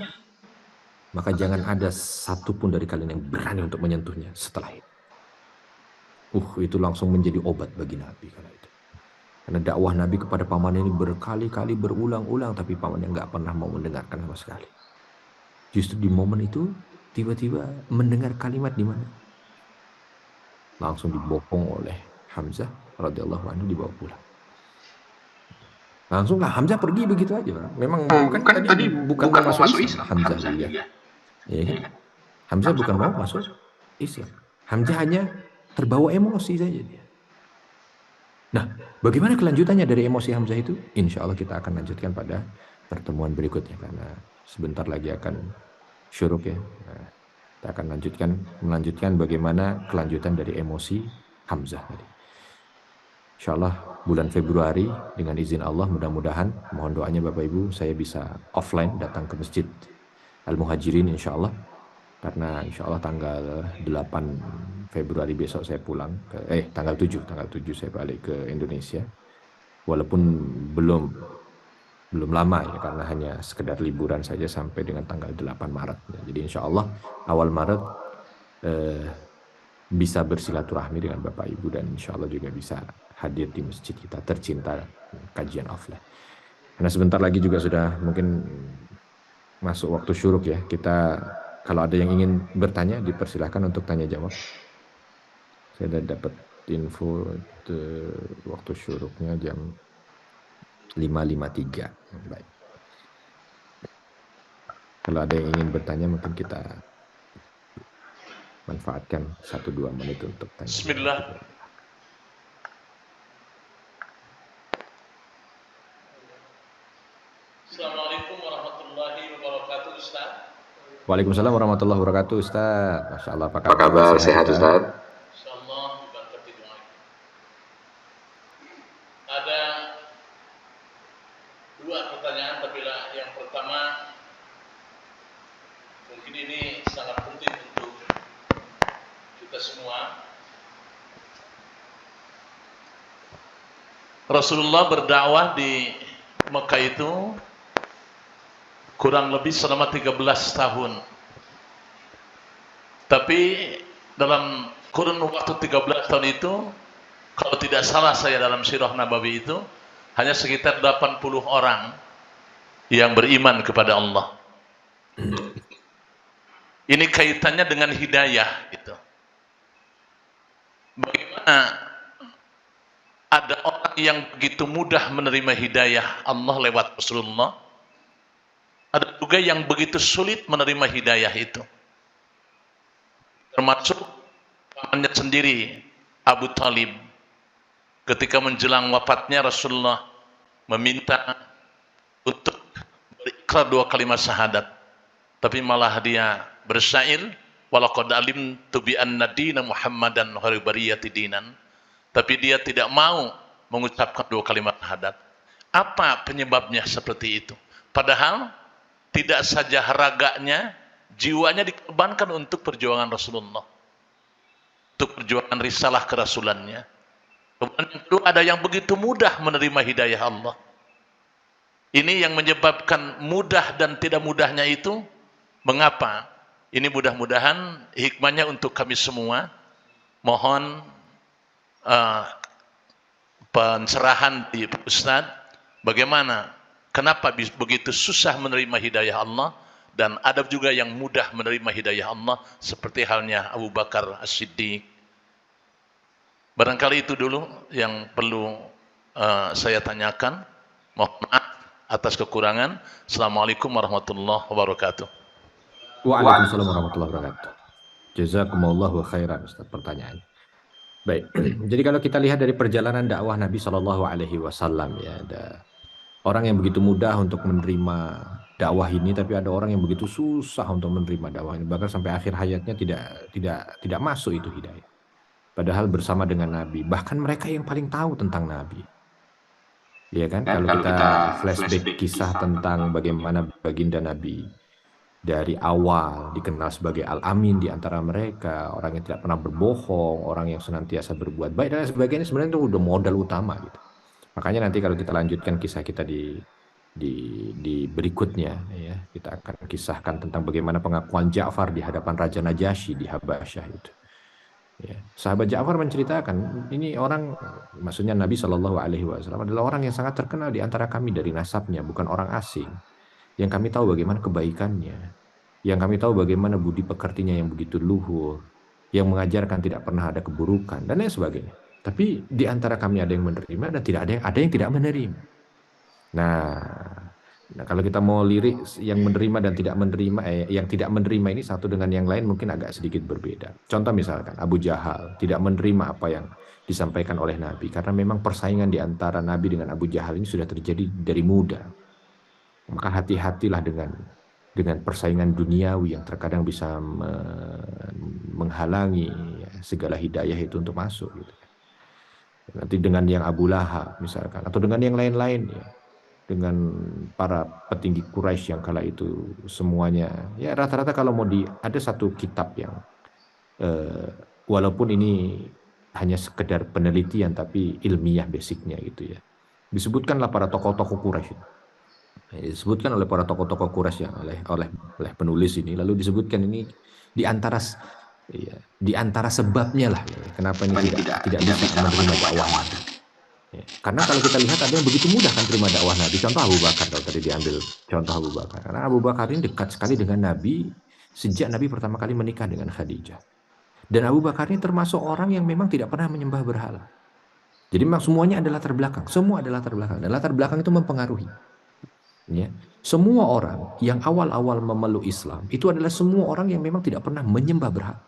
Maka jangan ada satupun dari kalian yang berani untuk menyentuhnya setelah itu. Itu langsung menjadi obat bagi Nabi kala itu. Karena dakwah Nabi kepada pamannya ini berkali-kali berulang-ulang, tapi pamannya nggak pernah mau mendengarkan sama sekali. Justru di momen itu tiba-tiba mendengar kalimat di mana langsung dibopong oleh Hamzah radhiyallahu anhu, dibawa pulang. Langsung lah Hamzah pergi begitu aja. Memang kan kan tadi tadi bukan bukan mau mau masuk masuk Islam Islam, Hamzah Hamzah dia. dia. Ya kan? Ya kan? Hamzah Hamzah bukan mau bukan mau masuk masuk. Islam. Hamzah hanya terbawa emosi saja dia. Nah, bagaimana kelanjutannya dari emosi Hamzah itu? Insya Allah kita akan lanjutkan pada pertemuan berikutnya karena sebentar lagi akan syuruk ya. Nah, kita akan melanjutkan bagaimana kelanjutan dari emosi Hamzah tadi. Insya Allah bulan Februari dengan izin Allah mudah-mudahan mohon doanya Bapak Ibu saya bisa offline datang ke Masjid Al-Muhajirin insya Allah. Karena insya Allah tanggal 8 Februari besok saya pulang tanggal 7 saya balik ke Indonesia. Walaupun belum belum lama ya karena hanya sekedar liburan saja sampai dengan tanggal 8 Maret. Jadi insya Allah awal Maret eh, bisa bersilaturahmi dengan Bapak Ibu dan insya Allah juga bisa hadir di masjid kita tercinta kajian offline. Karena sebentar lagi juga sudah mungkin masuk waktu syuruk ya. Kita kalau ada yang ingin bertanya dipersilahkan untuk tanya jawab. Saya sudah dapat info waktu syuruknya jam 5.53. Baik. Kalau ada yang ingin bertanya mungkin kita manfaatkan 1-2 menit untuk tanya jawab. Bismillah. Waalaikumsalam warahmatullahi wabarakatuh, Ustaz. Masya Allah, apa Apa kabar? kabar? Sehat, Sehat, Ustaz? Ustaz? Ada dua pertanyaan, tapi yang pertama mungkin ini sangat penting untuk kita semua. Rasulullah berdakwah di Mekah itu kurang lebih selama 13 tahun. Tapi dalam kurun waktu 13 tahun itu, kalau tidak salah saya dalam sirah Nabawi itu, hanya sekitar 80 orang yang beriman kepada Allah. Ini kaitannya dengan hidayah gitu. Bagaimana ada orang yang begitu mudah menerima hidayah Allah lewat Rasulullah, ada juga yang begitu sulit menerima hidayah itu. Termasuk pamannya sendiri, Abu Talib. Ketika menjelang wafatnya, Rasulullah meminta untuk berikrar 2 kalimat syahadat, tapi malah dia bersyair, walaqad alimtu bi anna dina Muhammadan khairu bariyati dinan, tapi dia tidak mau mengucapkan 2 kalimat syahadat. Apa penyebabnya seperti itu? Padahal tidak saja raganya, jiwanya dikorbankan untuk perjuangan Rasulullah, untuk perjuangan risalah kerasulannya. Kemudian itu ada yang begitu mudah menerima hidayah Allah. Ini yang menyebabkan mudah dan tidak mudahnya itu. Mengapa? Ini mudah-mudahan hikmahnya untuk kami semua. Mohon pencerahan di Ustaz, bagaimana, kenapa begitu susah menerima hidayah Allah, dan ada juga yang mudah menerima hidayah Allah, seperti halnya Abu Bakar As-Siddiq. Barangkali itu dulu yang perlu saya tanyakan. Mohon maaf atas kekurangan. Assalamualaikum warahmatullahi wabarakatuh. Waalaikumsalam warahmatullahi wabarakatuh. Jazakumullahu khairan, Ustaz, pertanyaannya. Baik, jadi kalau kita lihat dari perjalanan dakwah Nabi Shallallahu Alaihi Wasallam, ya, ada orang yang begitu mudah untuk menerima dakwah ini, tapi ada orang yang begitu susah untuk menerima dakwah ini, bahkan sampai akhir hayatnya tidak masuk itu hidayah. Padahal bersama dengan Nabi, bahkan mereka yang paling tahu tentang Nabi. Ya kan, kalau kita flashback kisah tentang bagaimana baginda Nabi dari awal dikenal sebagai Al-Amin di antara mereka, orang yang tidak pernah berbohong, orang yang senantiasa berbuat baik dan sebagainya, sebenarnya itu udah modal utama gitu. Makanya nanti kalau kita lanjutkan kisah kita di berikutnya, ya, kita akan kisahkan tentang bagaimana pengakuan Ja'far di hadapan Raja Najasyi di Habasyah itu. Ya. Sahabat Ja'far menceritakan, ini orang, maksudnya Nabi Shallallahu Alaihi Wasallam adalah orang yang sangat terkenal di antara kami dari nasabnya, bukan orang asing. Yang kami tahu bagaimana kebaikannya, yang kami tahu bagaimana budi pekertinya yang begitu luhur, yang mengajarkan tidak pernah ada keburukan dan lain sebagainya. Tapi di antara kami ada yang menerima dan ada yang tidak menerima. Nah, kalau kita mau lirik yang menerima dan tidak menerima, yang tidak menerima ini satu dengan yang lain mungkin agak sedikit berbeda. Contoh misalkan Abu Jahal tidak menerima apa yang disampaikan oleh Nabi, karena memang persaingan di antara Nabi dengan Abu Jahal ini sudah terjadi dari muda. Maka hati-hatilah dengan persaingan duniawi yang terkadang bisa menghalangi, ya, segala hidayah itu untuk masuk. Gitu. Nanti dengan yang Abu Lahab misalkan, atau dengan yang lain-lain, ya, dengan para petinggi Quraisy yang kala itu semuanya, ya rata-rata kalau mau ada satu kitab yang walaupun ini hanya sekedar penelitian tapi ilmiah basicnya gitu ya, disebutkanlah para tokoh-tokoh Quraisy, disebutkan oleh para tokoh-tokoh Quraisy yang oleh penulis ini, lalu disebutkan ini di antara sebabnya lah, ya, kenapa ini tidak bisa menerima dakwah. Ya. Karena kalau kita lihat ada yang begitu mudah kan terima dakwah Nabi. Contoh Abu Bakar, kalau tadi diambil contoh Abu Bakar. Karena Abu Bakar ini dekat sekali dengan Nabi sejak Nabi pertama kali menikah dengan Khadijah. Dan Abu Bakar ini termasuk orang yang memang tidak pernah menyembah berhala. Jadi memang semuanya adalah latar belakang. Semua adalah latar belakang. Dan latar belakang itu mempengaruhi. Ya. Semua orang yang awal-awal memeluk Islam itu adalah semua orang yang memang tidak pernah menyembah berhala.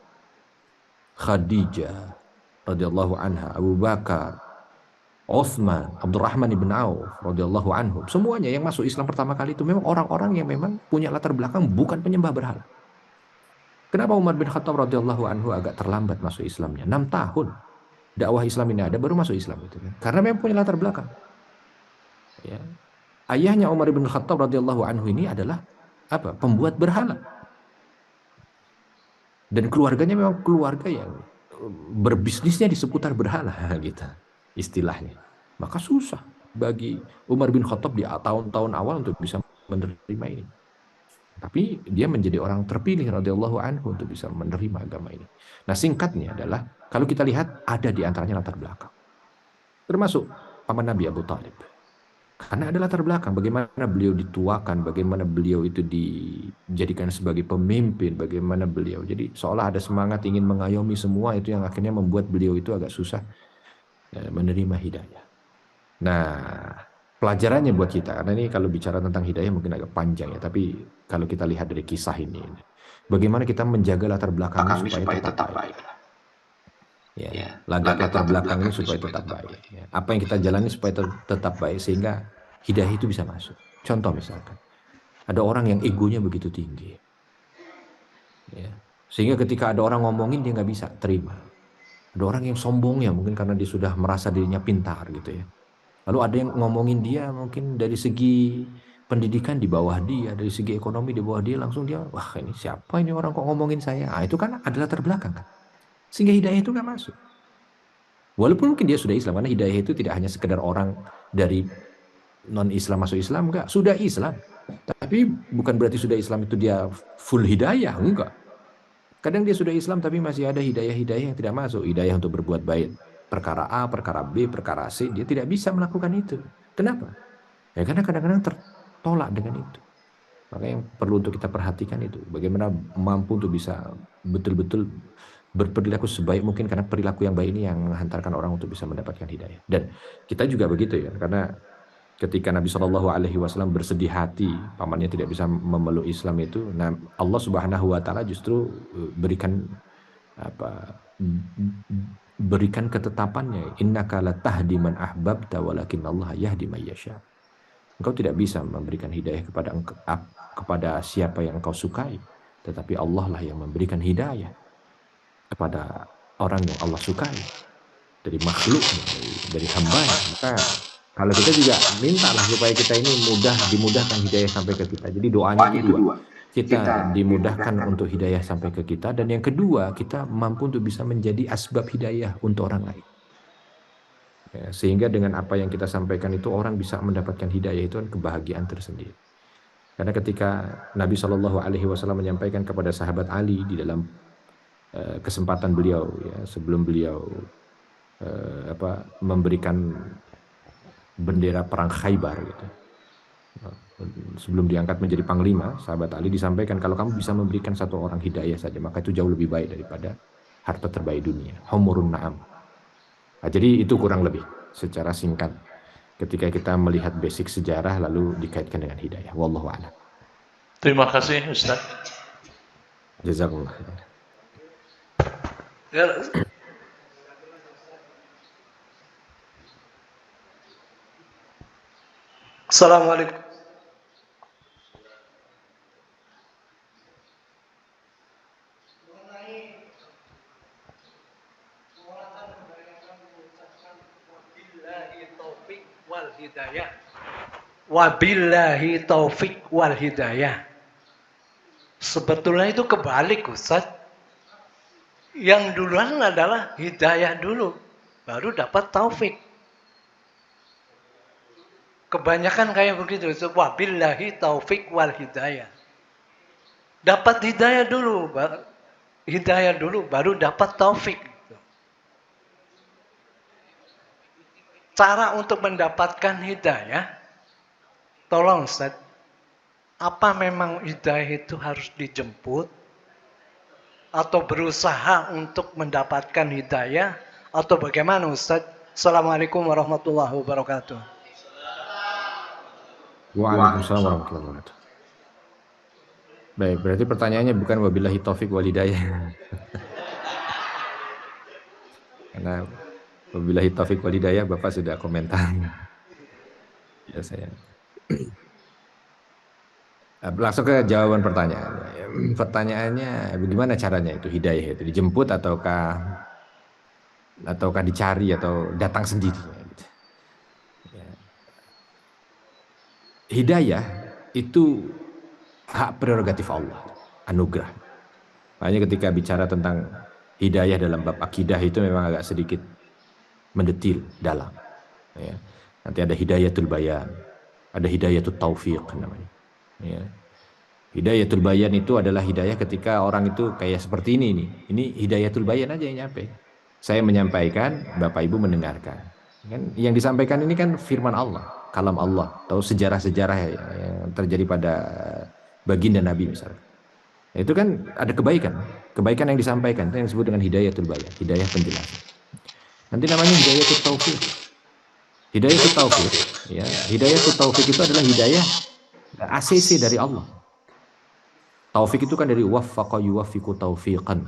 Khadijah radhiyallahu anha, Abu Bakar, Utsman, Abdurrahman ibn Auf radhiyallahu anhum, semuanya yang masuk Islam pertama kali itu memang orang-orang yang memang punya latar belakang bukan penyembah berhala. Kenapa Umar bin Khattab radhiyallahu anhu agak terlambat masuk Islamnya? 6 tahun dakwah Islam ini ada, baru masuk Islam itu kan. Karena memang punya latar belakang. Ya. Ayahnya Umar bin Khattab radhiyallahu anhu ini adalah apa? Pembuat berhala. Dan keluarganya memang keluarga yang berbisnisnya di seputar berhala gitu istilahnya. Maka susah bagi Umar bin Khattab di tahun-tahun awal untuk bisa menerima ini. Tapi dia menjadi orang terpilih radhiyallahu anhu untuk bisa menerima agama ini. Nah, singkatnya adalah kalau kita lihat ada di antaranya latar belakang. Termasuk paman Nabi Abu Thalib. Karena ada latar belakang bagaimana beliau dituakan, bagaimana beliau itu dijadikan sebagai pemimpin, bagaimana beliau. Jadi seolah ada semangat ingin mengayomi semua, itu yang akhirnya membuat beliau itu agak susah menerima hidayah. Nah, pelajarannya buat kita, karena ini kalau bicara tentang hidayah mungkin agak panjang ya, tapi kalau kita lihat dari kisah ini, bagaimana kita menjaga latar belakang ini supaya tetap baik. Ya, latar belakang ini supaya tetap baik. Ya, apa yang kita jalani supaya tetap baik sehingga hidayah itu bisa masuk. Contoh misalkan, ada orang yang egonya begitu tinggi, ya, sehingga ketika ada orang ngomongin dia nggak bisa terima. Ada orang yang sombong ya mungkin karena dia sudah merasa dirinya pintar gitu ya. Lalu ada yang ngomongin dia mungkin dari segi pendidikan di bawah dia, dari segi ekonomi di bawah dia, langsung dia, wah ini siapa ini orang kok ngomongin saya? Ah, itu kan ada latar belakang kan, sehingga hidayah itu nggak masuk. Walaupun mungkin dia sudah Islam, karena hidayah itu tidak hanya sekedar orang dari non-Islam masuk Islam, enggak. Sudah Islam. Tapi bukan berarti sudah Islam itu dia full hidayah, enggak. Kadang dia sudah Islam tapi masih ada hidayah-hidayah yang tidak masuk. Hidayah untuk berbuat baik. Perkara A, perkara B, perkara C, dia tidak bisa melakukan itu. Kenapa? Ya karena kadang-kadang tertolak dengan itu. Maka yang perlu untuk kita perhatikan itu. Bagaimana mampu untuk bisa betul-betul berperilaku sebaik mungkin, karena perilaku yang baik ini yang menghantarkan orang untuk bisa mendapatkan hidayah. Dan kita juga begitu ya, karena ketika Nabi Shallallahu Alaihi Wasallam bersedih hati pamannya tidak bisa memeluk Islam itu, nah Allah Subhanahu Wa Taala justru berikan ketetapannya, innaka latahdi man ahbabta walakin Allah yahdi may yasha. Engkau tidak bisa memberikan hidayah kepada siapa yang engkau sukai, tetapi Allah lah yang memberikan hidayah kepada orang yang Allah sukai dari makhluknya, dari hambanya. Maka kalau kita juga mintalah supaya kita ini dimudahkan hidayah sampai ke kita. Jadi doanya itu dua, kita dimudahkan untuk hidayah sampai ke kita, dan yang kedua kita mampu untuk bisa menjadi asbab hidayah untuk orang lain ya, sehingga dengan apa yang kita sampaikan itu orang bisa mendapatkan hidayah, itu kan kebahagiaan tersendiri. Karena ketika Nabi Shallallahu Alaihi Wasallam menyampaikan kepada sahabat Ali di dalam kesempatan beliau ya, sebelum beliau memberikan bendera perang Khaybar gitu. Sebelum diangkat menjadi panglima, sahabat Ali disampaikan kalau kamu bisa memberikan satu orang hidayah saja, maka itu jauh lebih baik daripada harta terbaik dunia. Humurun na'am. Nah, jadi itu kurang lebih secara singkat ketika kita melihat basic sejarah lalu dikaitkan dengan hidayah. Wallahu a'lam. Terima kasih Ustaz. Jazakumullah. Assalamualaikum. Wabillahi taufik wal hidayah. Sebetulnya itu kebalik Ustaz. Yang duluan adalah hidayah dulu, baru dapat taufik. Kebanyakan kayak begitu. Wabillahi taufik wal hidayah. Dapat hidayah dulu, baru dapat taufik. Cara untuk mendapatkan hidayah, tolong Ustaz, apa memang hidayah itu harus dijemput? Atau berusaha untuk mendapatkan hidayah? Atau bagaimana Ustaz? Assalamualaikum warahmatullahi wabarakatuh. Waalaikumsalam warahmatullahi wabarakatuh. Baik, berarti pertanyaannya bukan wabillahi taufik wal hidayah. Karena wabillahi taufik wal hidayah Bapak sudah komentar. Ya saya. Langsung ke jawaban pertanyaannya. Pertanyaannya, bagaimana caranya itu hidayah itu dijemput ataukah dicari atau datang sendiri? Gitu. Ya. Hidayah itu hak prerogatif Allah, anugerah. Makanya ketika bicara tentang hidayah dalam bab akidah itu memang agak sedikit mendetil dalam. Ya. Nanti ada hidayatul bayan, ada hidayatul taufiq namanya. Ya. Hidayatul bayan itu adalah hidayah ketika orang itu kayak seperti ini nih. Ini hidayatul bayan aja yang nyampe. Saya menyampaikan, Bapak Ibu mendengarkan. Kan yang disampaikan ini kan firman Allah, kalam Allah, atau sejarah-sejarah yang terjadi pada baginda Nabi misalnya. Itu kan ada kebaikan. Kebaikan yang disampaikan itu yang disebut dengan hidayatul bayan, hidayah penjelasan. Nanti namanya hidayatul taufiq. Hidayatul taufiq, ya. Hidayatul taufiq itu adalah hidayah ACC dari Allah. Taufik itu kan dari waffaqa yuwaffiqu taufiqan.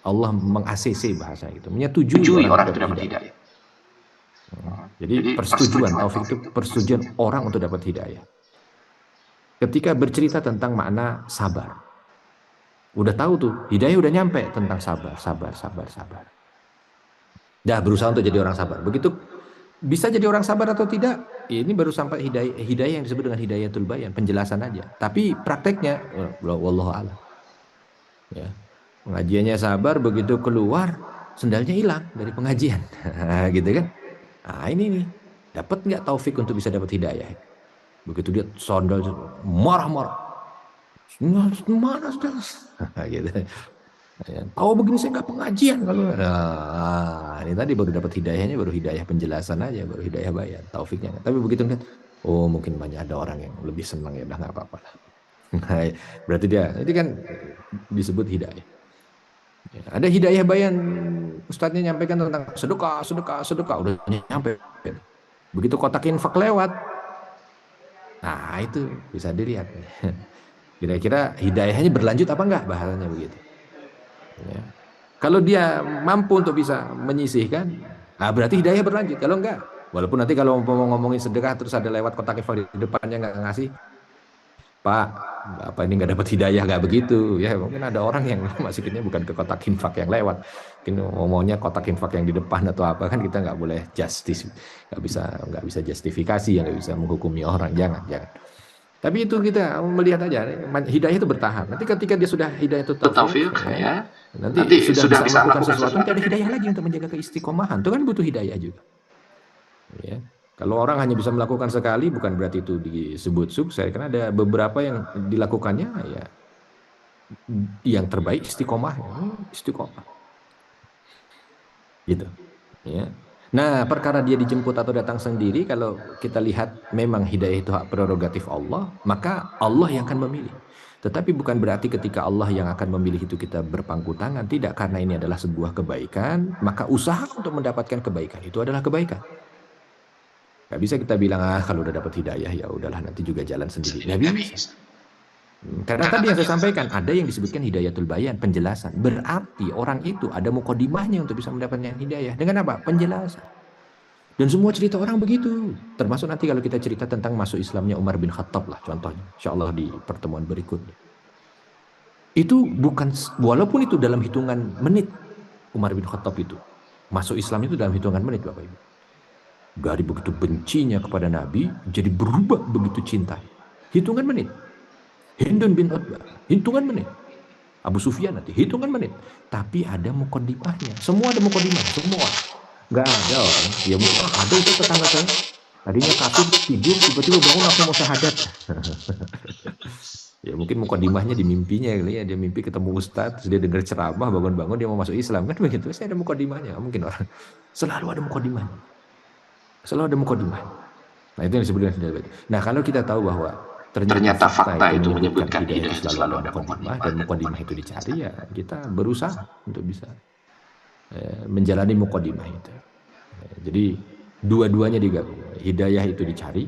Allah meng-ACC bahasa itu, menyetujui orang itu dapat hidayah. Jadi persetujuan, taufik itu persetujuan orang untuk dapat hidayah. Ketika bercerita tentang makna sabar, udah tahu tuh, hidayah udah nyampe tentang sabar. Dah berusaha untuk jadi orang sabar. Begitu bisa jadi orang sabar atau tidak, ini baru sampai hidayah yang disebut dengan hidayatul bayan, penjelasan aja. Tapi prakteknya, wallahu a'lam. Ya. Pengajiannya sabar, begitu keluar sendalnya hilang dari pengajian, gitu kan? Nah ini nih, dapat nggak taufik untuk bisa dapat hidayah? Begitu dia sandal marah-marah, mana sandal? Gitu. Ya, tahu begini saya nggak pengajian kalau. Nah, ini tadi baru dapat hidayahnya, baru hidayah penjelasan aja, baru hidayah bayan, taufiknya. Tapi begitu kan, oh mungkin banyak ada orang yang lebih senang, ya udah nggak apa-apa lah. Berarti dia, itu kan disebut hidayah. Ya, ada hidayah bayan, ustadznya nyampaikan tentang sedekah, udah nyampe. Begitu kotak infak lewat, nah itu bisa dilihat. Kira-kira hidayahnya berlanjut apa enggak, bahasanya begitu. Ya. Kalau dia mampu untuk bisa menyisihkan, nah berarti hidayah berlanjut. Kalau enggak, walaupun nanti kalau mau ngomongin sedekah terus ada lewat kotak infak di depannya nggak ngasih, Pak, apa ini nggak dapat hidayah, nggak begitu? Ya mungkin ada orang yang masukinnya bukan ke kotak infak yang lewat, mungkin ngomongnya kotak infak yang di depan atau apa, kan kita nggak boleh justice, nggak bisa justifikasi, nggak bisa menghukumi orang, jangan. Tapi itu kita melihat aja, hidayah itu bertahap. Nanti ketika dia sudah hidayah itu taufik, ya, nanti sudah bisa melakukan sesuatu, nanti ada hidayah lagi untuk menjaga keistiqomahan. Itu kan butuh hidayah juga. Ya. Kalau orang hanya bisa melakukan sekali, bukan berarti itu disebut sukses. Karena ada beberapa yang dilakukannya, ya, yang terbaik istiqomah, gitu. Ya. Nah, perkara dia dijemput atau datang sendiri, kalau kita lihat memang hidayah itu hak prerogatif Allah, maka Allah yang akan memilih. Tetapi bukan berarti ketika Allah yang akan memilih itu kita berpangku tangan, tidak, karena ini adalah sebuah kebaikan, maka usaha untuk mendapatkan kebaikan itu adalah kebaikan. Gak bisa kita bilang, kalau udah dapat hidayah ya udahlah nanti juga jalan sendiri. Gak bisa. Karena tadi yang saya sampaikan, ada yang disebutkan hidayatul bayan, penjelasan. Berarti orang itu ada mukodimahnya untuk bisa mendapatkan hidayah. Dengan apa? Penjelasan. Dan semua cerita orang begitu. Termasuk nanti kalau kita cerita tentang masuk Islamnya Umar bin Khattab lah contohnya. Insya Allah di pertemuan berikutnya. Itu bukan, walaupun itu dalam hitungan menit, Umar bin Khattab itu. Masuk Islam itu dalam hitungan menit, Bapak Ibu. Dari begitu bencinya kepada Nabi, jadi berubah begitu cinta. Hitungan menit. Hindun bin Utbah, hitungan menit. Abu Sufyan nanti, hitungan menit. Tapi ada mukodimahnya. Semua ada mukodimah, semua. Nggak ada orang. Ya mungkin ada itu tetangga saya. Tadinya kafir tidur, tiba-tiba bangun langsung mau syahadat. Ya mungkin mukodimahnya di mimpinya kali ya. Dia mimpi ketemu ustadz, terus dia dengar ceramah, bangun-bangun dia mau masuk Islam. Kan begitu, saya ada mukodimahnya. Mungkin orang. Selalu ada mukodimahnya. Selalu ada mukodimah. Nah itu yang disebut dengan hidayah. Nah kalau kita tahu bahwa ternyata fakta itu menyebutkan hidayah itu selalu ada mukodimah, dan mukodimah itu dicari, ya kita berusaha untuk bisa menjalani mukodimah itu. Jadi dua-duanya digabung. Hidayah itu dicari,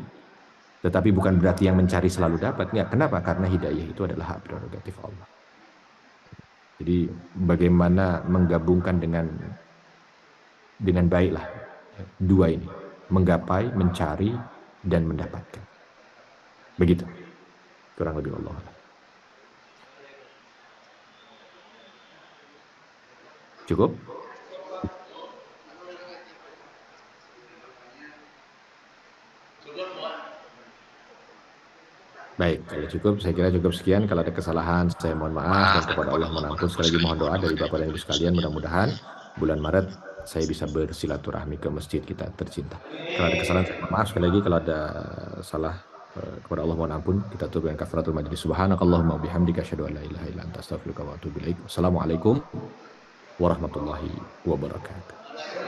tetapi bukan berarti yang mencari selalu dapat. Enggak. Kenapa? Karena hidayah itu adalah hak prerogatif Allah. Jadi bagaimana menggabungkan dengan baiklah dua ini. Menggapai, mencari, dan mendapatkan. Begitu. Kurang lebih Allah. Cukup? Baik, kalau cukup, saya kira cukup sekian. Kalau ada kesalahan, saya mohon maaf dan kepada Allah mohon ampun. Sekali lagi mohon doa dari Bapak dan Ibu sekalian. Mudah-mudahan bulan Maret saya bisa bersilaturahmi ke masjid kita tercinta. Kalau ada kesalahan, saya mohon maaf. Sekali lagi kalau ada salah kepada Allah mohon ampun. Kita tutup dengan kafaratul majlis. Subhanakallahumma bihamdika asyhadu an la ilaha illa anta astaghfiruka wa atubu ilaik. Assalamualaikum warahmatullahi wabarakatuh.